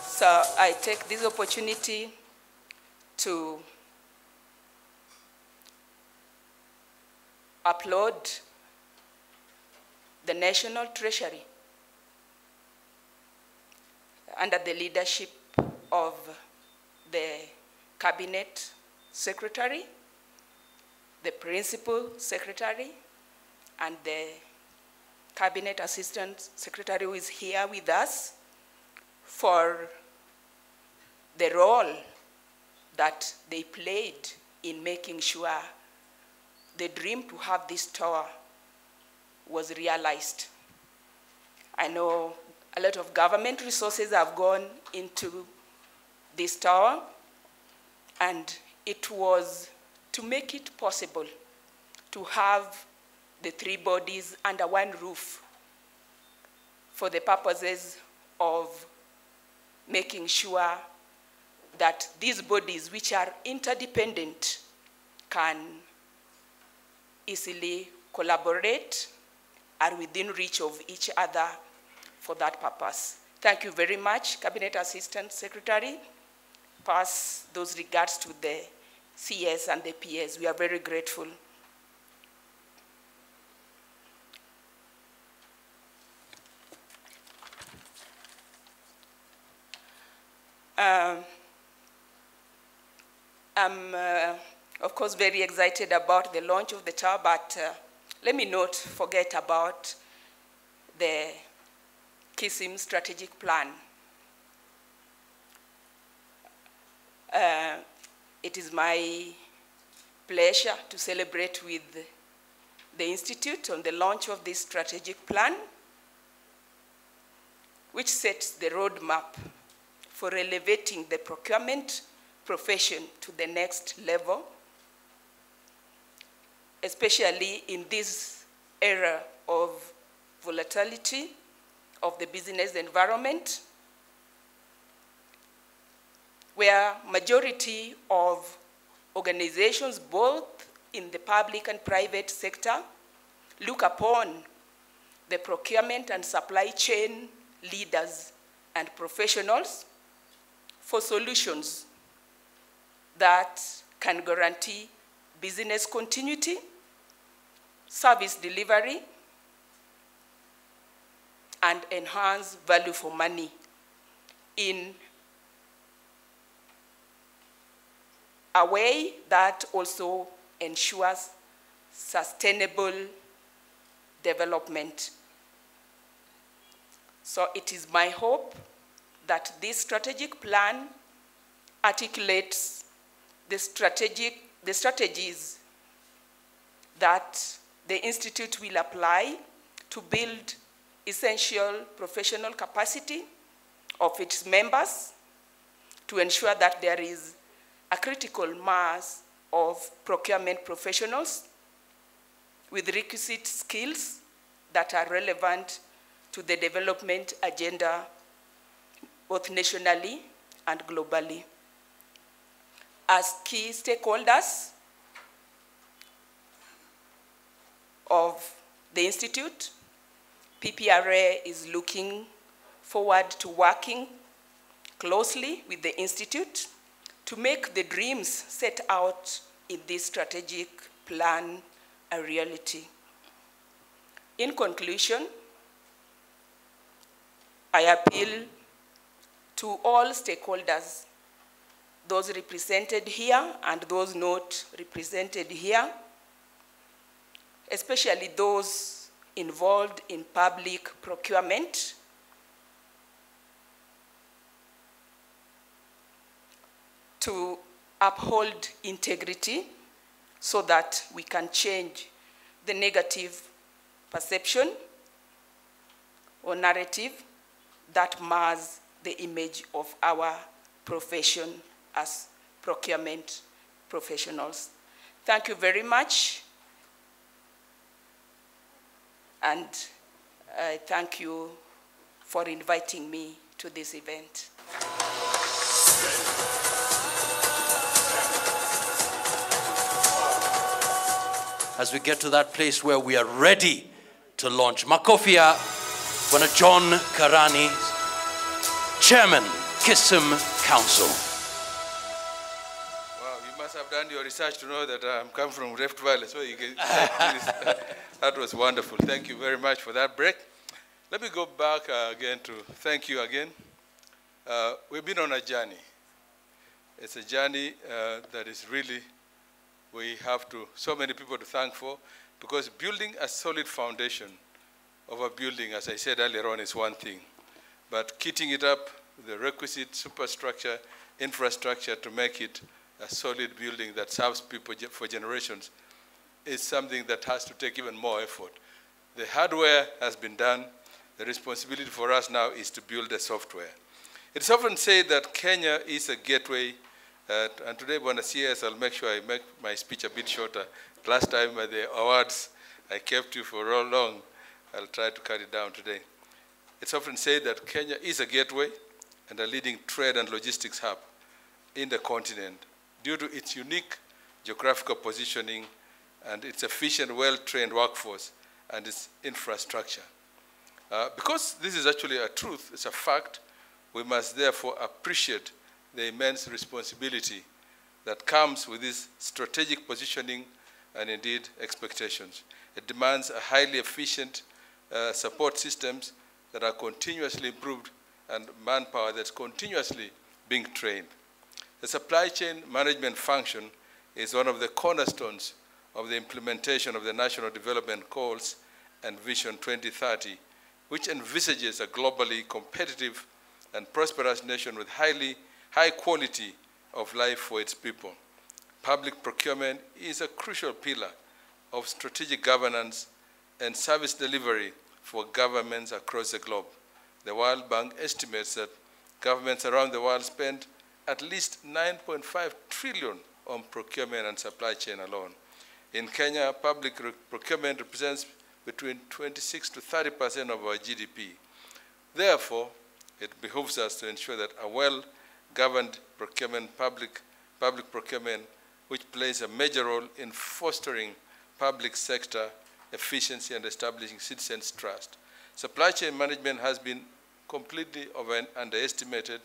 So I take this opportunity to applaud the National Treasury under the leadership of the Cabinet Secretary, the Principal Secretary, and the Cabinet Assistant Secretary who is here with us, for the role that they played in making sure the dream to have this tower was realized. I know a lot of government resources have gone into this tower, and it was to make it possible to have the three bodies under one roof for the purposes of making sure that these bodies, which are interdependent, can easily collaborate, are within reach of each other for that purpose. Thank you very much, Cabinet Assistant Secretary. Pass those regards to the CS and the PS. We are very grateful. I'm, of course, very excited about the launch of the tower, but let me not forget about the Kism strategic plan. It is my pleasure to celebrate with the Institute on the launch of this strategic plan, which sets the roadmap for elevating the procurement profession to the next level, especially in this era of volatility of the business environment, where majority of organizations, both in the public and private sector, look upon the procurement and supply chain leaders and professionals for solutions that can guarantee business continuity, service delivery, and enhance value for money in a way that also ensures sustainable development. So it is my hope that this strategic plan articulates the strategies that the Institute will apply to build essential professional capacity of its members to ensure that there is a critical mass of procurement professionals with requisite skills that are relevant to the development agenda both nationally and globally. As key stakeholders of the Institute, PPRA is looking forward to working closely with the Institute to make the dreams set out in this strategic plan a reality. In conclusion, I appeal to all stakeholders, those represented here and those not represented here, especially those involved in public procurement, to uphold integrity so that we can change the negative perception or narrative that mars the image of our profession as procurement professionals. Thank you very much. And I thank you for inviting me to this event. As we get to that place where we are ready to launch, Makofia Bwana John Karani, Chairman, Kism Council. Wow, you must have done your research to know that I'm coming from Rift Valley, so you can, that was wonderful. Thank you very much for that break. Let me go back again to thank you again. We've been on a journey. It's a journey that is really, we have so many people to thank for, because building a solid foundation of a building, as I said earlier on, is one thing. But kitting it up with the requisite superstructure, infrastructure to make it a solid building that serves people for generations is something that has to take even more effort. The hardware has been done. The responsibility for us now is to build the software. It's often said that Kenya is a gateway, and today, Bwana CS, I'll make sure I make my speech a bit shorter. Last time at the awards, I kept you for all long. I'll try to cut it down today. It's often said that Kenya is a gateway and a leading trade and logistics hub in the continent due to its unique geographical positioning and its efficient, well-trained workforce and its infrastructure. Because this is actually a truth, it's a fact, we must therefore appreciate the immense responsibility that comes with this strategic positioning and indeed expectations. It demands a highly efficient support systems that are continuously improved and manpower that's continuously being trained. The supply chain management function is one of the cornerstones of the implementation of the National Development Goals and Vision 2030, which envisages a globally competitive and prosperous nation with high quality of life for its people. Public procurement is a crucial pillar of strategic governance and service delivery for governments across the globe. The World Bank estimates that governments around the world spend at least 9.5 trillion on procurement and supply chain alone. In Kenya, public procurement represents between 26 to 30% of our GDP. Therefore, it behooves us to ensure that a well-governed procurement, public procurement, which plays a major role in fostering public sector efficiency, and establishing citizens' trust. Supply chain management has been completely underestimated,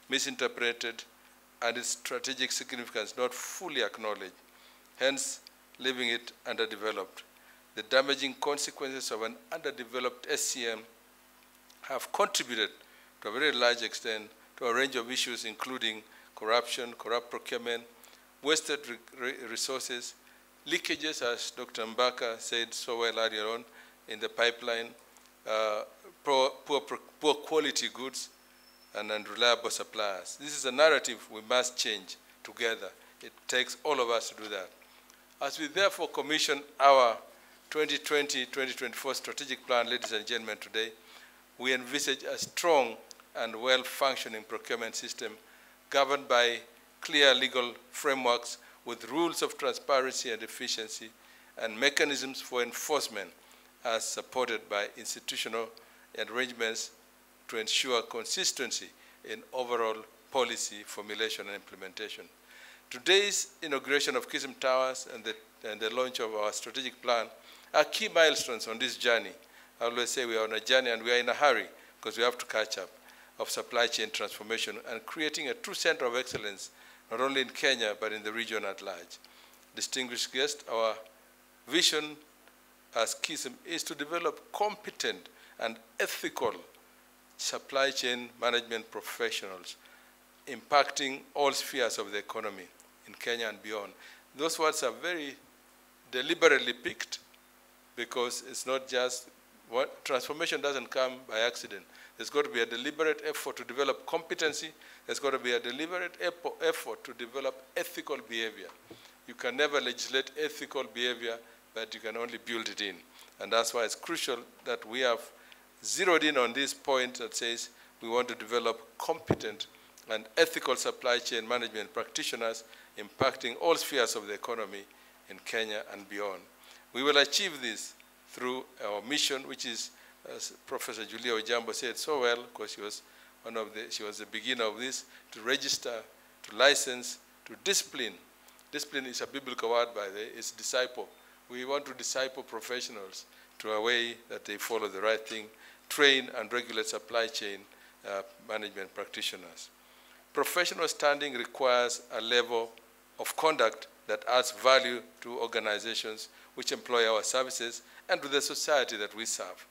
misinterpreted, and its strategic significance not fully acknowledged, hence leaving it underdeveloped. The damaging consequences of an underdeveloped SCM have contributed to a very large extent to a range of issues, including corruption, corrupt procurement, wasted resources, leakages, as Dr. Mbaka said so well earlier on, in the pipeline, poor quality goods, and unreliable suppliers. This is a narrative we must change together. It takes all of us to do that. As we therefore commission our 2020-2024 strategic plan, ladies and gentlemen, today, we envisage a strong and well-functioning procurement system governed by clear legal frameworks with rules of transparency and efficiency and mechanisms for enforcement as supported by institutional arrangements to ensure consistency in overall policy formulation and implementation. Today's inauguration of Kism Towers and the launch of our strategic plan are key milestones on this journey. I always say we are on a journey and we are in a hurry because we have to catch up of supply chain transformation and creating a true center of excellence, not only in Kenya, but in the region at large. Distinguished guests, our vision as Kism is to develop competent and ethical supply chain management professionals impacting all spheres of the economy in Kenya and beyond. Those words are very deliberately picked because it's not just transformation doesn't come by accident. There's got to be a deliberate effort to develop competency. There's got to be a deliberate effort to develop ethical behavior. You can never legislate ethical behavior, but you can only build it in. And that's why it's crucial that we have zeroed in on this point that says we want to develop competent and ethical supply chain management practitioners impacting all spheres of the economy in Kenya and beyond. We will achieve this through our mission, which is, as Professor Julia Ojambo said so well, because she was the beginner of this, to register, to license, to discipline. Discipline is a biblical word, by the way, it's disciple. We want to disciple professionals to a way that they follow the right thing, train and regulate supply chain management practitioners. Professional standing requires a level of conduct that adds value to organizations which employ our services and to the society that we serve.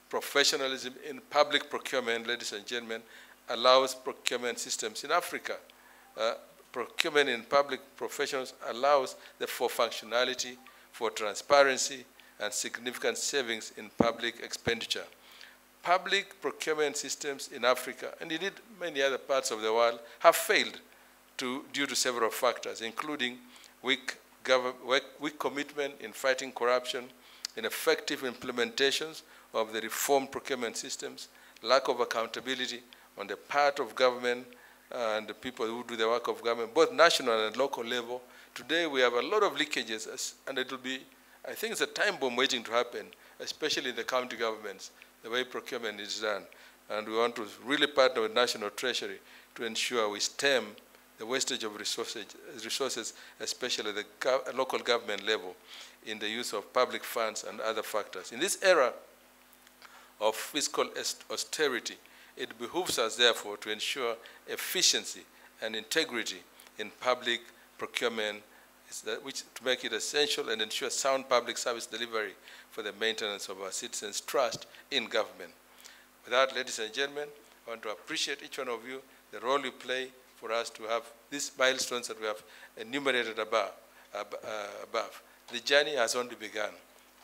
Professionalism in public procurement, ladies and gentlemen, allows procurement systems in Africa. Procurement in public professionals allows for functionality, for transparency, and significant savings in public expenditure. Public procurement systems in Africa, and indeed many other parts of the world, have failed due to several factors, including weak commitment in fighting corruption, ineffective implementations of the reformed procurement systems, lack of accountability on the part of government and the people who do the work of government, both national and local level. Today we have a lot of leakages, and it will be, I think it's a time bomb waiting to happen, especially in the county governments, the way procurement is done. And we want to really partner with National Treasury to ensure we stem the wastage of resources, especially at the local government level, in the use of public funds and other factors. In this era of fiscal austerity, it behooves us, therefore, to ensure efficiency and integrity in public procurement, to make it essential and ensure sound public service delivery for the maintenance of our citizens' trust in government. With that, ladies and gentlemen, I want to appreciate each one of you, the role you play for us to have these milestones that we have enumerated above. The journey has only begun.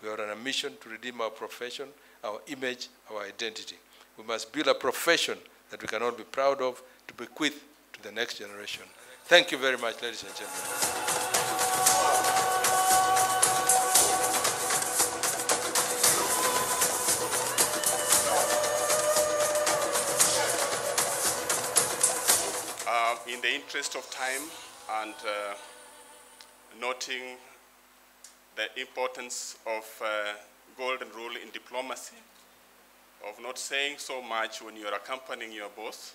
We are on a mission to redeem our profession, our image, our identity. We must build a profession that we can all be proud of to bequeath to the next generation. Thank you very much, ladies and gentlemen. In the interest of time and noting the importance of golden rule in diplomacy, of not saying so much when you're accompanying your boss,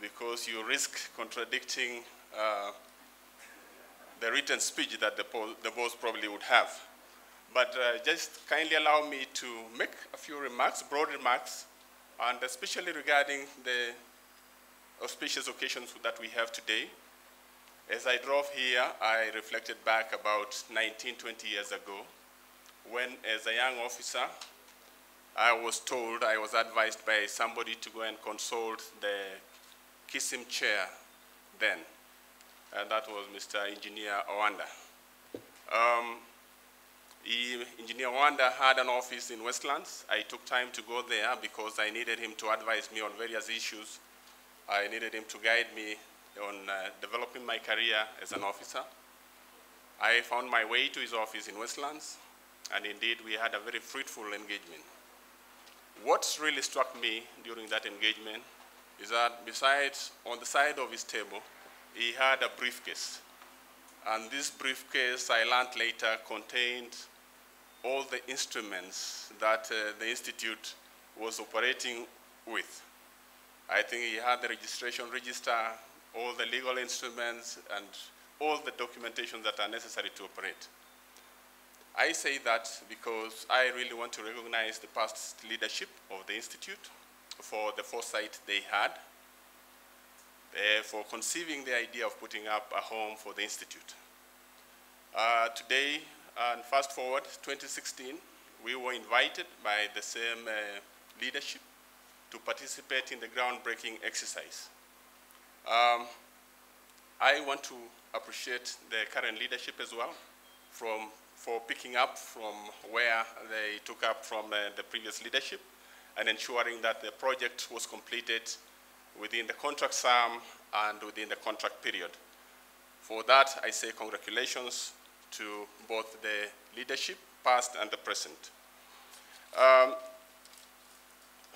because you risk contradicting the written speech that the boss probably would have. But just kindly allow me to make a few remarks, broad remarks, and especially regarding the auspicious occasions that we have today. As I drove here, I reflected back about 19, 20 years ago, when as a young officer, I was advised by somebody to go and consult the Kism chair then, and that was Mr. Engineer Owanda. Engineer Owanda had an office in Westlands. I took time to go there because I needed him to advise me on various issues. I needed him to guide me on developing my career as an officer. I found my way to his office in Westlands, and indeed we had a very fruitful engagement. What really struck me during that engagement is that besides, on the side of his table, he had a briefcase. And this briefcase, I learned later, contained all the instruments that the Institute was operating with. I think he had the registration register, all the legal instruments, and all the documentation that are necessary to operate. I say that because I really want to recognize the past leadership of the Institute for the foresight they had, for conceiving the idea of putting up a home for the Institute. Today, and fast forward, 2016, we were invited by the same leadership to participate in the groundbreaking exercise. I want to appreciate the current leadership as well for picking up from where they took up from the previous leadership and ensuring that the project was completed within the contract sum and within the contract period. For that, I say congratulations to both the leadership, past and the present.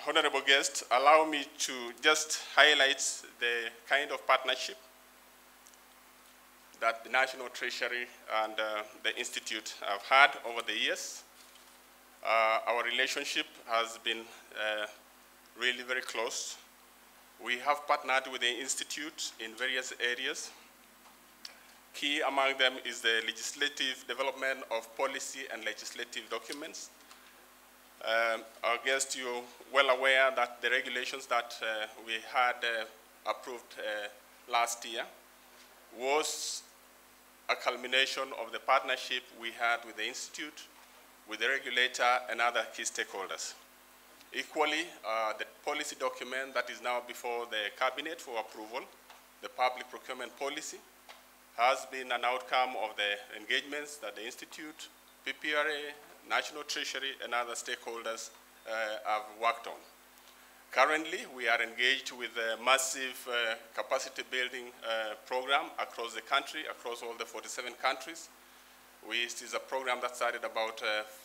Honorable guests, allow me to just highlight the kind of partnership that the National Treasury and the Institute have had over the years. Our relationship has been really very close. We have partnered with the Institute in various areas. Key among them is the legislative development of policy and legislative documents. Our guests, you're well aware that the regulations that we had approved last year was a culmination of the partnership we had with the Institute, with the regulator, and other key stakeholders. Equally, the policy document that is now before the Cabinet for approval, the public procurement policy, has been an outcome of the engagements that the Institute, PPRA, National Treasury, and other stakeholders have worked on. Currently, we are engaged with a massive capacity building program across the country, across all the 47 countries. This is a program that started about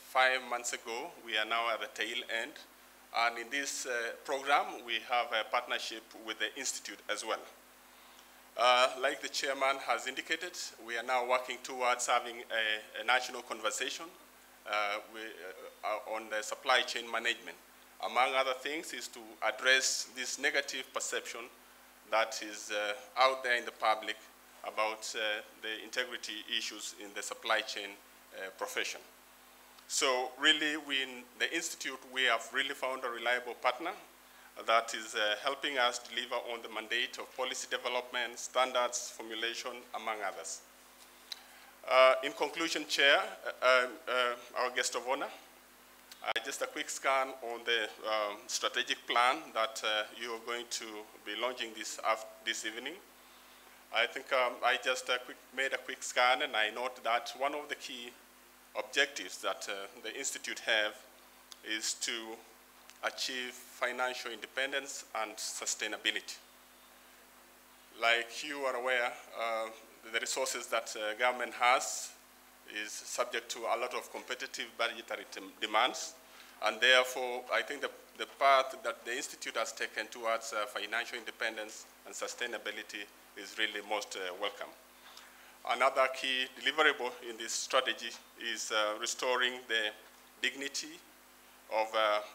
5 months ago. We are now at the tail end. And in this program, we have a partnership with the Institute as well. Like the chairman has indicated, we are now working towards having a national conversation on the supply chain management. Among other things is to address this negative perception that is out there in the public about the integrity issues in the supply chain profession. So really, in the Institute, we have really found a reliable partner that is helping us deliver on the mandate of policy development, standards, formulation, among others. In conclusion, Chair, our guest of honor, just a quick scan on the strategic plan that you are going to be launching this evening. I think I just made a quick scan, and I note that one of the key objectives that the Institute have is to achieve financial independence and sustainability. Like you are aware, the resources that government has is subject to a lot of competitive budgetary demands, and therefore I think the path that the Institute has taken towards financial independence and sustainability is really most welcome. Another key deliverable in this strategy is restoring the dignity of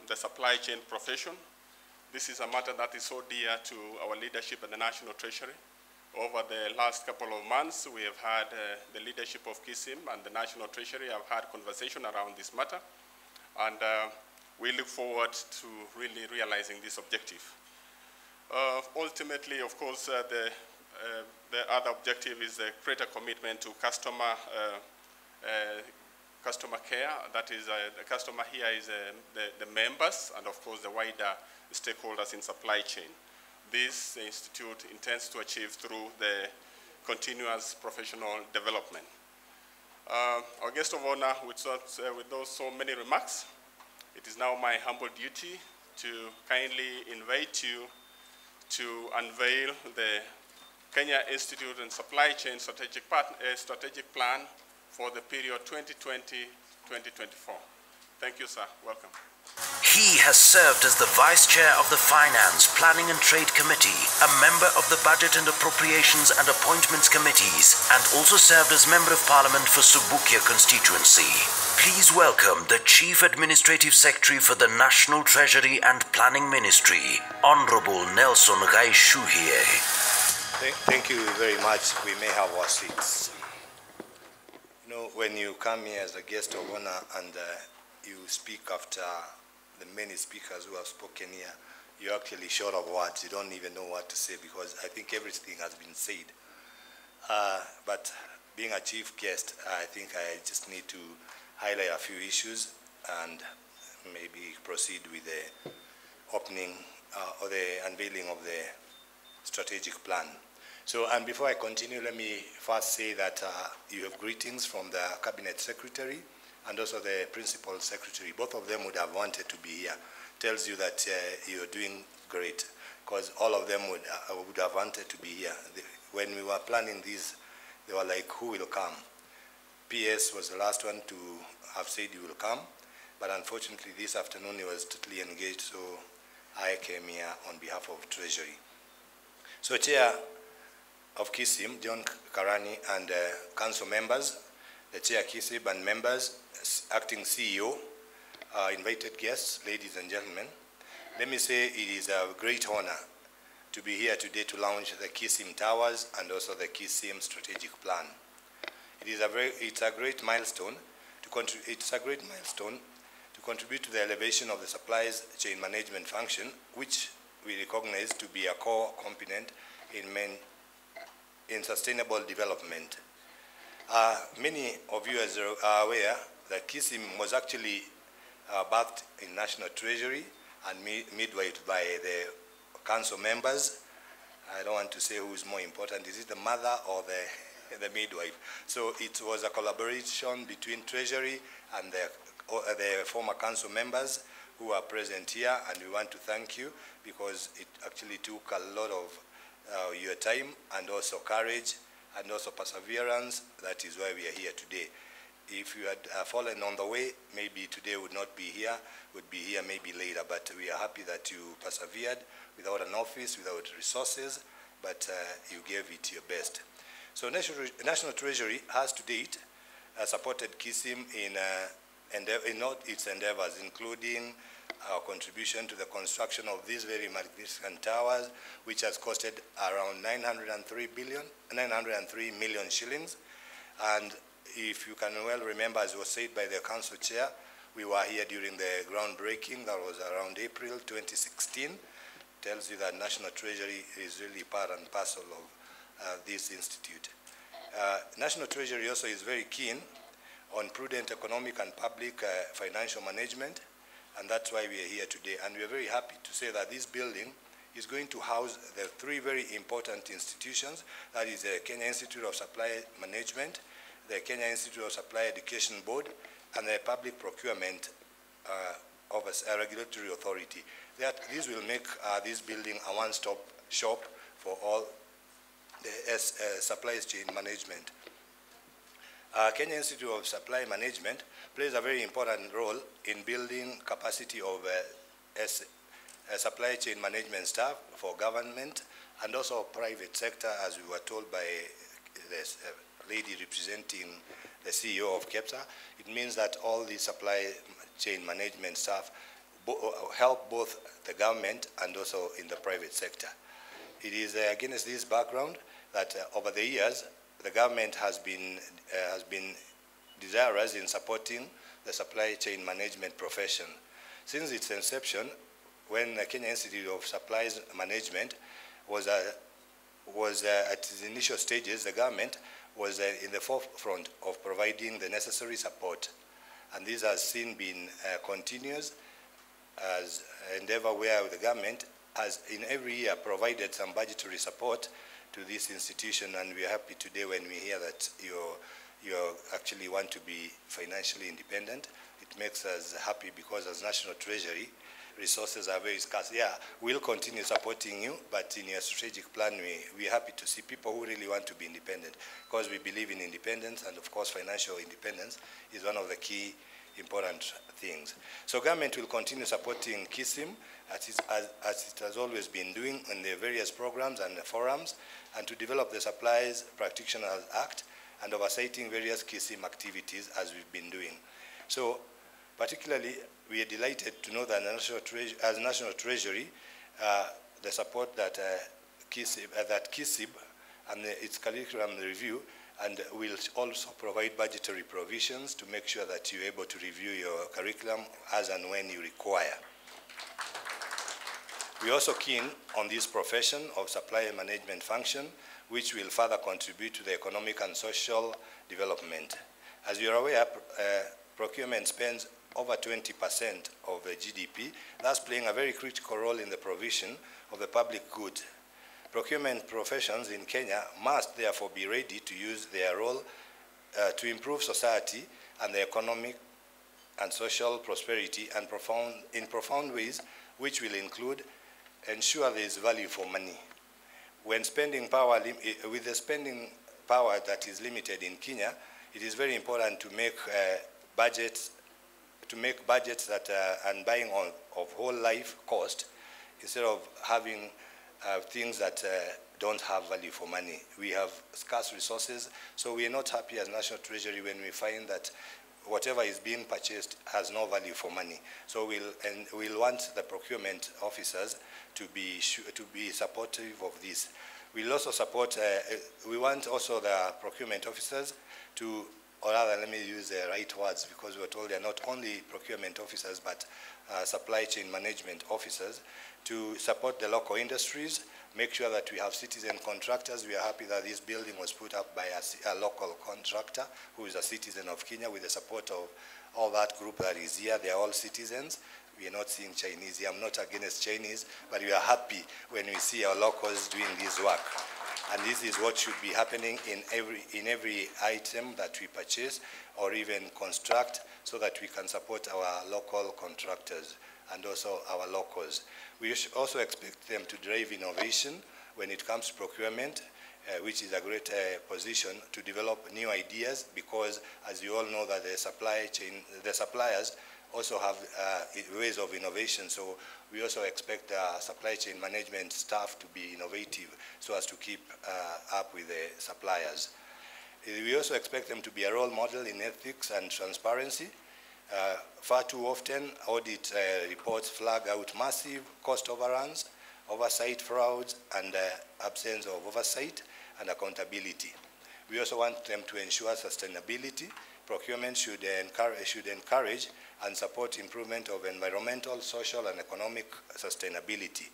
the supply chain profession. This is a matter that is so dear to our leadership at the National Treasury. Over the last couple of months, we have had the leadership of Kism and the National Treasury have had conversation around this matter, and we look forward to really realizing this objective. Ultimately, of course, the other objective is a greater commitment to customer care. That is, the customer here is the members and, of course, the wider stakeholders in supply chain. This institute intends to achieve through the continuous professional development. Our guest of honor, with those so many remarks, it is now my humble duty to kindly invite you to unveil the Kenya Institute and Supply Chain Strategic Plan for the period 2020-2024. Thank you, sir. Welcome. He has served as the Vice Chair of the Finance, Planning and Trade Committee, a member of the Budget and Appropriations and Appointments Committees, and also served as Member of Parliament for Subukia constituency. Please welcome the Chief Administrative Secretary for the National Treasury and Planning Ministry, Honorable Nelson Gaishuhie. Thank you very much. We may have our seats. You know, when you come here as a guest of honor and you speak after the many speakers who have spoken here, you're actually short of words. You don't even know what to say because I think everything has been said. But being a chief guest, I think I just need to highlight a few issues and maybe proceed with the opening or the unveiling of the strategic plan. So, and before I continue, let me first say that you have greetings from the Cabinet Secretary and also the Principal Secretary. Both of them would have wanted to be here. Tells you that you're doing great, because all of them would have wanted to be here. When we were planning these, they were like, who will come? PS was the last one to have said he will come, but unfortunately this afternoon he was totally engaged, so I came here on behalf of Treasury. So Chair of Kism, John Karani, and council members, the Chair Kism and members, acting CEO, invited guests, ladies and gentlemen, let me say it is a great honor to be here today to launch the Kism Towers and also the Kism Strategic Plan. It's a great milestone to contribute to the elevation of the supply chain management function, which we recognize to be a core component in sustainable development. Many of you are aware that Kism was actually birthed in National Treasury and midwifed by the council members. I don't want to say who is more important. Is it the mother or the midwife? So it was a collaboration between Treasury and the former council members who are present here, and we want to thank you because it actually took a lot of your time and also courage and also perseverance. That is why we are here today. If you had fallen on the way, maybe today would not be here, would be here maybe later, but we are happy that you persevered without an office, without resources, but you gave it your best. So National Treasury has to date supported Kism in all its endeavors, including our contribution to the construction of these very magnificent towers, which has costed around 903 million shillings. And if you can well remember, as was said by the council chair, we were here during the groundbreaking. That was around April 2016. Tells you that National Treasury is really part and parcel of this institute. National Treasury also is very keen on prudent economic and public financial management, and that's why we are here today. And we are very happy to say that this building is going to house the three very important institutions. That is the Kenya Institute of Supply Management, the Kenya Institute of Supply Education Board, and the Public Procurement of a Regulatory Authority. This will make this building a one-stop shop for all the supply chain management. Kenya Institute of Supply Management plays a very important role in building capacity of supply chain management staff for government and also private sector, as we were told by this lady representing the CEO of KEPSA. It means that all the supply chain management staff help both the government and also in the private sector. It is against this background that over the years, the government has been desirous in supporting the supply chain management profession. Since its inception, when the Kenya Institute of Supplies Management was at its initial stages, the government was in the forefront of providing the necessary support. And this has since been continuous as endeavor where the government has in every year provided some budgetary support to this institution, and we are happy today when we hear that you actually want to be financially independent. It makes us happy because as National Treasury, resources are very scarce. Yeah, we'll continue supporting you, but in your strategic plan, we're happy to see people who really want to be independent because we believe in independence, and of course financial independence is one of the key important things. So government will continue supporting Kism as it has always been doing in the various programs and the forums, and to develop the Supplies Practitioners Act and oversighting various Kism activities as we've been doing. So particularly, we are delighted to know that as National Treasury, the support that Kism and its curriculum review, and will also provide budgetary provisions to make sure that you're able to review your curriculum as and when you require. We're also keen on this profession of supply management function, which will further contribute to the economic and social development. As you're aware, procurement spends over 20% of the GDP, thus playing a very critical role in the provision of the public good. Procurement professions in Kenya must therefore be ready to use their role to improve society and the economic and social prosperity and in profound ways, which will include ensure there is value for money. When spending power, with the spending power that is limited in Kenya, it is very important to make budgets that and buying of whole life cost instead of having things that don't have value for money. We have scarce resources, so we are not happy as National Treasury when we find that whatever is being purchased has no value for money. So we'll want the procurement officers to be supportive of this. We'll also support, we want also the procurement officers to, or rather let me use the right words because we're told they're not only procurement officers but supply chain management officers, to support the local industries, make sure that we have citizen contractors. We are happy that this building was put up by a local contractor who is a citizen of Kenya with the support of all that group that is here. They are all citizens. We are not seeing Chinese here. I'm not against Chinese, but we are happy when we see our locals doing this work. And this is what should be happening in every item that we purchase or even construct, so that we can support our local contractors and also our locals. We also expect them to drive innovation when it comes to procurement, which is a great position to develop new ideas, because as you all know that the supply chain, the suppliers also have ways of innovation. So we also expect the supply chain management staff to be innovative so as to keep up with the suppliers. We also expect them to be a role model in ethics and transparency. Far too often, audit reports flag out massive cost overruns, oversight frauds, and absence of oversight and accountability. We also want them to ensure sustainability. Procurement should encourage and support improvement of environmental, social, and economic sustainability.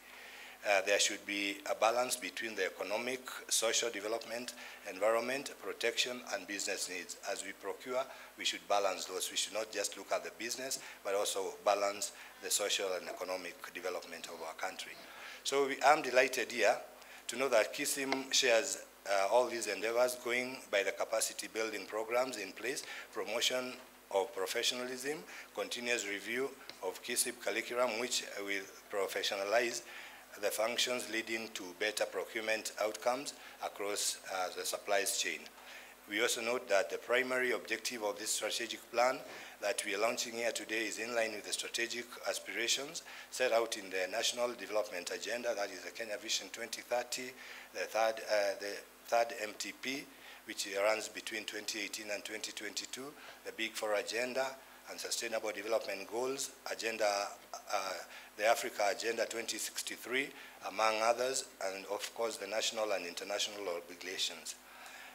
There should be a balance between the economic, social development, environment, protection, and business needs. As we procure, we should balance those. We should not just look at the business, but also balance the social and economic development of our country. So I'm delighted here to know that Kism shares all these endeavors going by the capacity building programs in place, promotion of professionalism, continuous review of Kism curriculum, which will professionalize the functions leading to better procurement outcomes across the supplies chain. We also note that the primary objective of this strategic plan that we are launching here today is in line with the strategic aspirations set out in the National Development Agenda, that is the Kenya Vision 2030, the third MTP, which runs between 2018 and 2022, the Big Four Agenda, and Sustainable Development Goals, the Africa Agenda 2063, among others, and of course the national and international obligations.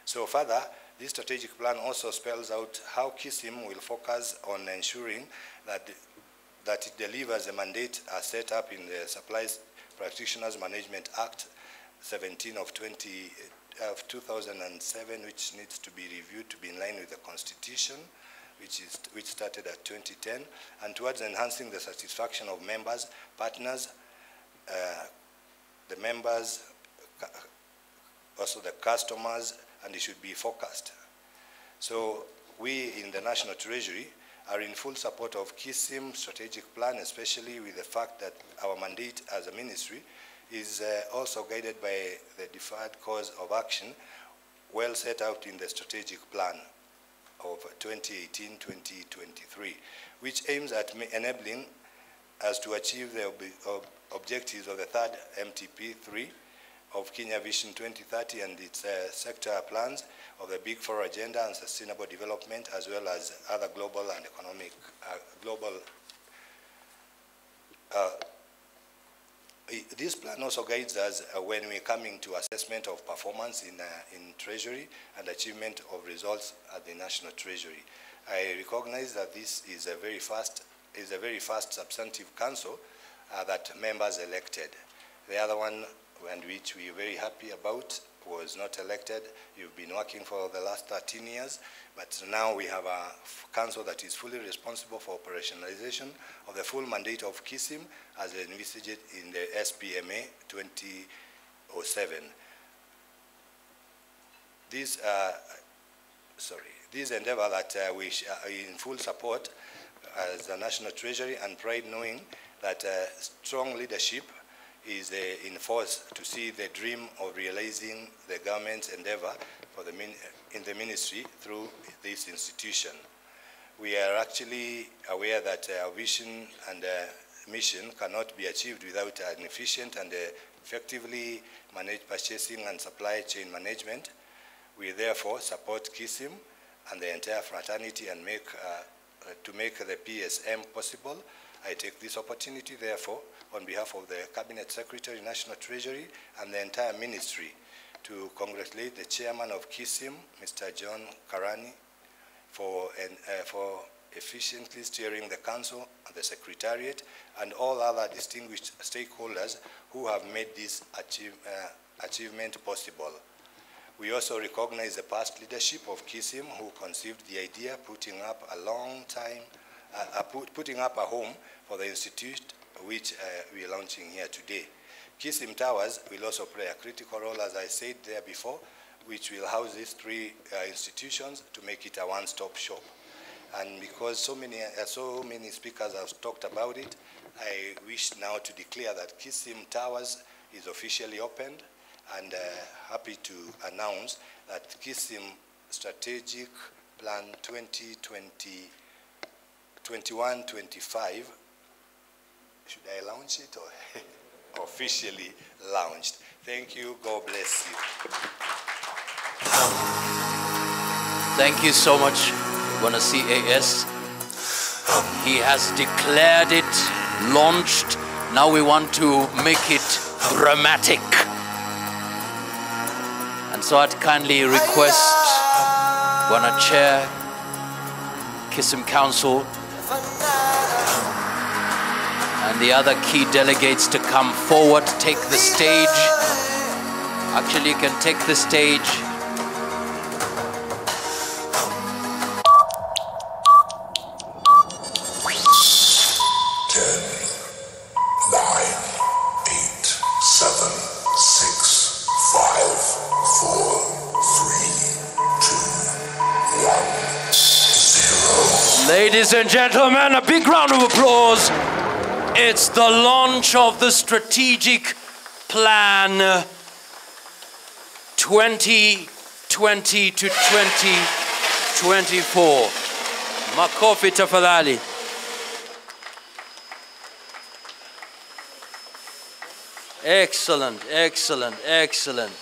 So further, this strategic plan also spells out how Kism will focus on ensuring that it delivers the mandate set up in the Supplies Practitioners Management Act 17 of 2007, which needs to be reviewed to be in line with the Constitution, which started at 2010, and towards enhancing the satisfaction of members, partners, the members, also the customers, and it should be focused. So we in the National Treasury are in full support of Kism strategic plan, especially with the fact that our mandate as a ministry is also guided by the deferred course of action well set out in the strategic plan of 2018-2023, which aims at enabling us to achieve the objectives of the third MTP3 of Kenya Vision 2030 and its sector plans of the Big Four agenda and sustainable development, as well as other global and economic, this plan also guides us when we're coming to assessment of performance in Treasury and achievement of results at the National Treasury. I recognize that this is a very fast substantive council that members elected. The other one, and which we are very happy about, was not elected. You've been working for the last 13 years, but now we have a council that is fully responsible for operationalization of the full mandate of Kism as envisaged in the SPMA 2007. This endeavor that we are in full support as the National Treasury, and pride knowing that strong leadership is in force to see the dream of realizing the government's endeavor for in the ministry through this institution. We are actually aware that our vision and mission cannot be achieved without an efficient and effectively managed purchasing and supply chain management. We therefore support Kism and the entire fraternity and to make the PSM possible. I take this opportunity, therefore, on behalf of the Cabinet Secretary, National Treasury, and the entire ministry, to congratulate the chairman of Kism, Mr. John Karani, for efficiently steering the council, the secretariat, and all other distinguished stakeholders who have made this achievement possible. We also recognize the past leadership of Kism, who conceived the idea, putting up a home for the institute, which we are launching here today. Kism Towers will also play a critical role, as I said there before, which will house these three institutions to make it a one-stop shop. And because so many speakers have talked about it, I wish now to declare that Kism Towers is officially opened, and happy to announce that Kism Strategic Plan 2021-25, should I launch it or officially launched? Thank you. God bless you. Thank you so much, Bwana CAS. He has declared it, launched. Now we want to make it dramatic. And so I'd kindly request Bwana Chair, Kism Council, and the other key delegates to come forward, take the stage. Actually, you can take the stage. Ladies and gentlemen, a big round of applause. It's the launch of the Strategic Plan 2020 to 2024. Makofi tafadhali. Excellent, excellent, excellent.